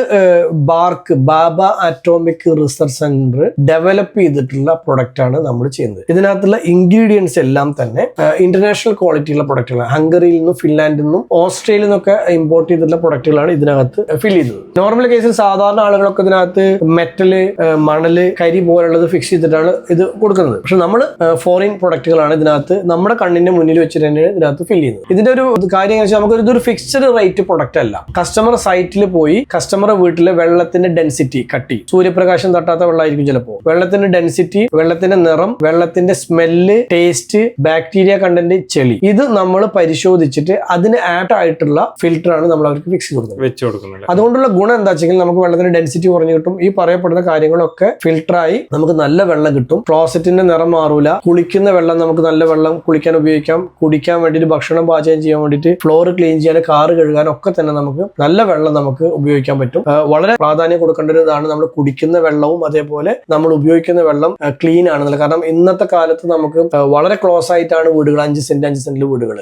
ബാബ ആറ്റോമിക് റിസർച്ച് സെന്റർ ഡെവലപ്പ് ചെയ്തിട്ടുള്ള പ്രൊഡക്റ്റ് ആണ് നമ്മൾ ചെയ്യുന്നത്. ഇതിനകത്തുള്ള ഇൻഗ്രീഡിയൻസ് എല്ലാം തന്നെ ഇന്റർനാഷണൽ ക്വാളിറ്റിയുള്ള പ്രൊഡക്റ്റുകളാണ്. ഹംഗറിയിൽ നിന്നും ഫിൻലാൻഡിൽ നിന്നും ഓസ്ട്രേലിയയിൽ നിന്നൊക്കെ ഇമ്പോർട്ട് ചെയ്തിട്ടുള്ള പ്രൊഡക്റ്റുകളാണ് ഇതിനകത്ത് ഫിൽ ചെയ്തത്. നോർമൽ കേസിൽ സാധാരണ ആളുകളൊക്കെ ഇതിനകത്ത് മെറ്റല്, മണല്, കരി പോലുള്ളത് ഫിക്സ് ചെയ്തിട്ടാണ് ഇത് കൊടുക്കുന്നത്. പക്ഷെ നമ്മൾ ഫോറിൻ പ്രൊഡക്റ്റുകളാണ് ഇതിനകത്ത് നമ്മുടെ കണ്ണിന്റെ മുന്നിൽ വെച്ചിട്ട് തന്നെ ഇതിനകത്ത് ഫിൽ ചെയ്യുന്നത്. ഇതിന്റെ ഒരു കാര്യം വെച്ചാൽ നമുക്ക് ഇതൊരു ഫിക്സ്ഡ് റേറ്റ് പ്രൊഡക്റ്റ് അല്ല. കസ്റ്റമർ സൈറ്റിൽ പോയി കസ്റ്റമറുടെ വീട്ടിലെ വെള്ളത്തിന്റെ ഡെൻസിറ്റി, കട്ടി, സൂര്യപ്രകാശം തട്ടാത്ത വെള്ളമായിരിക്കും ചിലപ്പോൾ, വെള്ളത്തിന്റെ ഡെൻസിറ്റി, വെള്ളത്തിന്റെ നിറം, വെള്ളത്തിന്റെ സ്മെല്ല്, ടേസ്റ്റ്, ബാക്ടീരിയ കണ്ടന്റ്, ചെളി, ഇത് നമ്മൾ പരിശോധിച്ചിട്ട് അതിന് ആപ്റ്റ് ആയിട്ടുള്ള ഫിൽറ്റർ ആണ് നമ്മൾ അവർക്ക് ഫിക്സ് ചെയ്ത് കൊടുക്കുന്നത്. അതുകൊണ്ടുള്ള ഗുണം എന്താ വെച്ചാൽ നമുക്ക് വെള്ളത്തിന്റെ ഡെൻസിറ്റി കുറഞ്ഞു കിട്ടും. ഈ പറയപ്പെടുന്ന കാര്യങ്ങളൊക്കെ ഫിൽട്ടറായി നമുക്ക് നല്ല വെള്ളം കിട്ടും. ക്ലോസറ്റിന്റെ നിറം മാറൂല. കുളിക്കുന്ന വെള്ളം നമുക്ക് നല്ല വെള്ളം കുളിക്കാൻ ഉപയോഗിക്കാം. കുടിക്കാൻ വേണ്ടിയിട്ട്, ഭക്ഷണം പാചകം ചെയ്യാൻ വേണ്ടിയിട്ട്, ഫ്ലോർ ക്ലീൻ ചെയ്യാൻ, കാറ് കഴുകാൻ ഒക്കെ തന്നെ നമുക്ക് നല്ല വെള്ളം നമുക്ക് ഉപയോഗിക്കാൻ പറ്റും. വളരെ പ്രാധാന്യം കൊടുക്കേണ്ട ഒരു ഇതാണ് നമ്മൾ കുടിക്കുന്ന വെള്ളവും അതേപോലെ നമ്മൾ ഉപയോഗിക്കുന്ന വെള്ളം ക്ലീൻ ആണെന്നുള്ളത്. കാരണം ഇന്നത്തെ കാലത്ത് നമുക്ക് വളരെ ക്ലോസ് ആയിട്ടാണ് വീടുകൾ, 5 സെന്റ് വീടുകൾ.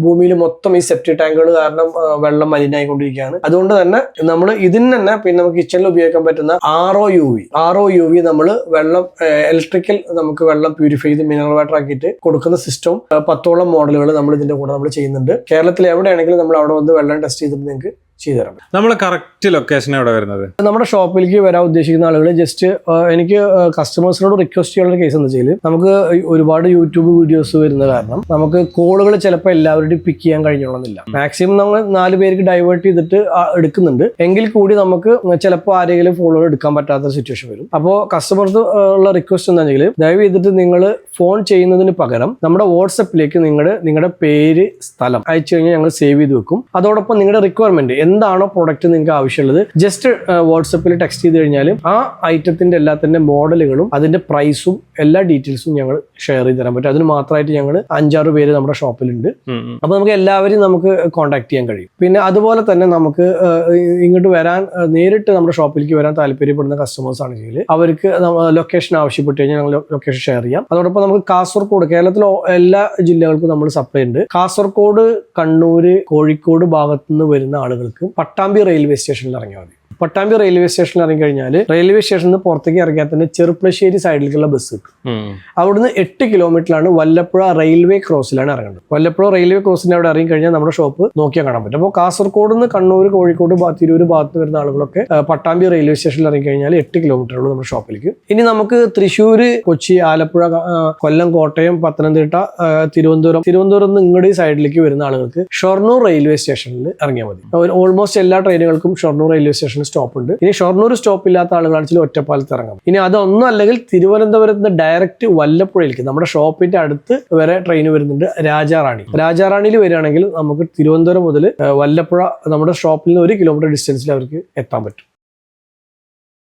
ഭൂമിയിൽ മൊത്തം ഈ സെപ്റ്റി ടാങ്കുകൾ കാരണം വെള്ളം മലിനായിക്കൊണ്ടിരിക്കുകയാണ്. അതുകൊണ്ട് തന്നെ നമ്മൾ ഇതിന് തന്നെ പിന്നെ നമുക്ക് കിച്ചണിൽ ഉപയോഗിക്കാൻ പറ്റുന്ന RO UV നമ്മൾ വെള്ളം ഇലക്ട്രിക്കൽ നമുക്ക് വെള്ളം പ്യൂരിഫൈ ചെയ്ത് മിനറൽ വാട്ടർ ആക്കിയിട്ട് കൊടുക്കുന്ന സിസ്റ്റവും 10ഓളം മോഡലുകൾ നമ്മൾ ഇതിന്റെ കൂടെ നമ്മൾ ചെയ്യുന്നുണ്ട്. കേരളത്തിൽ എവിടെയാണെങ്കിലും നമ്മൾ അവിടെ വന്ന് വെള്ളം ടെസ്റ്റ് ചെയ്തിട്ട് നിങ്ങൾക്ക് ചെയ്തു തരാം. നമ്മൾ കറക്റ്റ് ലൊക്കേഷൻ എവിടെ വരുന്നത്? നമ്മുടെ ഷോപ്പിലേക്ക് വരാൻ ഉദ്ദേശിക്കുന്ന ആളുകൾ ജസ്റ്റ് എനിക്ക് കസ്റ്റമേഴ്സിനോട് റിക്വസ്റ്റ് ചെയ്യാനുള്ള കേസ് എന്ന് വെച്ചാൽ നമുക്ക് ഒരുപാട് യൂട്യൂബ് വീഡിയോസ് വരുന്ന കാരണം നമുക്ക് കോളുകൾ ചിലപ്പോൾ എല്ലാവരുടെയും പിക്ക് ചെയ്യാൻ കഴിഞ്ഞോളുന്നില്ല. മാക്സിമം നമ്മൾ 4 പേർക്ക് ഡൈവേർട്ട് ചെയ്തിട്ട് എടുക്കുന്നുണ്ട്. എങ്കിൽ കൂടി നമുക്ക് ചിലപ്പോൾ ആരെങ്കിലും ഫോളോവർ എടുക്കാൻ പറ്റാത്ത സിറ്റുവേഷൻ വരും. അപ്പോൾ കസ്റ്റമേഴ്സ് ഉള്ള റിക്വസ്റ്റ് എന്താണെങ്കിൽ ദയവ് ചെയ്തിട്ട് നിങ്ങൾ ഫോൺ ചെയ്യുന്നതിന് പകരം നമ്മുടെ വാട്സപ്പിലേക്ക് നിങ്ങളുടെ പേര്, സ്ഥലം അയച്ചു കഴിഞ്ഞാൽ ഞങ്ങൾ സേവ് ചെയ്ത് വെക്കും. അതോടൊപ്പം നിങ്ങളുടെ റിക്വയർമെന്റ് എന്താണോ പ്രൊഡക്റ്റ് നിങ്ങൾക്ക് ആവശ്യമുള്ളത് ജസ്റ്റ് വാട്സപ്പിൽ ടെക്സ്റ്റ് ചെയ്ത് കഴിഞ്ഞാൽ ആ ഐറ്റത്തിന്റെ എല്ലാത്തിന്റെ മോഡലുകളും അതിന്റെ പ്രൈസും എല്ലാ ഡീറ്റെയിൽസും ഞങ്ങൾ ഷെയർ ചെയ്ത് തരാൻ പറ്റും. അതിന് മാത്രമായിട്ട് ഞങ്ങൾ 5-6 പേര് നമ്മുടെ ഷോപ്പിലുണ്ട്. അപ്പൊ നമുക്ക് എല്ലാവരും നമുക്ക് കോൺടാക്ട് ചെയ്യാൻ കഴിയും. പിന്നെ അതുപോലെ തന്നെ നമുക്ക് ഇങ്ങോട്ട് വരാൻ നേരിട്ട് നമ്മുടെ ഷോപ്പിലേക്ക് വരാൻ താല്പര്യപ്പെടുന്ന കസ്റ്റമേഴ്സ് ആണെങ്കിൽ അവർക്ക് ലൊക്കേഷൻ ആവശ്യപ്പെട്ട് കഴിഞ്ഞാൽ ഞങ്ങൾ ലൊക്കേഷൻ ഷെയർ ചെയ്യാം. അതോടൊപ്പം നമുക്ക് കാസർഗോഡ്, കേരളത്തിലെ എല്ലാ ജില്ലകൾക്കും നമ്മൾ സപ്ലൈ ഉണ്ട്. കാസർഗോഡ്, കണ്ണൂര്, കോഴിക്കോട് ഭാഗത്തു നിന്ന് വരുന്ന ആളുകൾക്ക് പട്ടാമ്പി റെയിൽവേ സ്റ്റേഷനിൽ ഇറങ്ങിയാൽ മതി. പട്ടാമ്പി റെയിൽവേ സ്റ്റേഷനിൽ ഇറങ്ങി കഴിഞ്ഞാൽ റെയിൽവേ സ്റ്റേഷനിൽ നിന്ന് പുറത്തേക്ക് ഇറങ്ങിയാൽ തന്നെ ചെറുപ്പശ്ശേരി സൈഡിലേക്കുള്ള ബസ് കിട്ടും. അവിടുന്ന് 8 കിലോമീറ്ററിലാണ് വല്ലപ്പുഴ റെയിൽവേ ക്രോസിലാണ് ഇറങ്ങുന്നത്. വല്ലപ്പുഴ റെയിൽവേ ക്രോസിന്റെ അവിടെ ഇറങ്ങി കഴിഞ്ഞാൽ നമ്മുടെ ഷോപ്പ് നോക്കിയാൽ കാണാൻ പറ്റും. അപ്പോൾ കാസർഗോഡ് നിന്ന് കണ്ണൂർ, കോഴിക്കോട്, തിരൂർ ഭാഗത്ത് വരുന്ന ആളുകളൊക്കെ പട്ടാമ്പി റെയിൽവേ സ്റ്റേഷനിൽ ഇറങ്ങി കഴിഞ്ഞാൽ 8 കിലോമീറ്ററുള്ളൂ നമ്മുടെ ഷോപ്പിലേക്ക്. ഇനി നമുക്ക് തൃശ്ശൂർ, കൊച്ചി, ആലപ്പുഴ, കൊല്ലം, കോട്ടയം, പത്തനംതിട്ട, തിരുവനന്തപുരം ഇങ്ങോട്ട് സൈഡിലേക്ക് വരുന്ന ആളുകൾക്ക് ഷൊർണൂർ റെയിൽവേ സ്റ്റേഷനിൽ ഇറങ്ങിയാൽ മതി. ഓൾമോസ്റ്റ് എല്ലാ ട്രെയിനുകൾക്കും ഷൊർണൂർ റെയിൽവേ സ്റ്റേഷനിൽ സ്റ്റോപ്പ് ഉണ്ട്. ഇനി ഷൊർണൂർ സ്റ്റോപ്പ് ഇല്ലാത്ത ആളുകളാണെങ്കിൽ ഒറ്റപ്പാലത്ത് ഇറങ്ങാം. ഇനി അതൊന്നും അല്ലെങ്കിൽ തിരുവനന്തപുരത്ത് നിന്ന് ഡയറക്റ്റ് വല്ലപ്പുഴയിലേക്ക് നമ്മുടെ ഷോപ്പിന്റെ അടുത്ത് വരെ ട്രെയിൻ വരുന്നുണ്ട്. രാജാറാണിയിൽ വരികയാണെങ്കിൽ നമുക്ക് തിരുവനന്തപുരം മുതൽ വല്ലപ്പുഴ നമ്മുടെ ഷോപ്പിൽ നിന്ന് 1 കിലോമീറ്റർ ഡിസ്റ്റൻസിൽ അവർക്ക് എത്താൻ പറ്റും.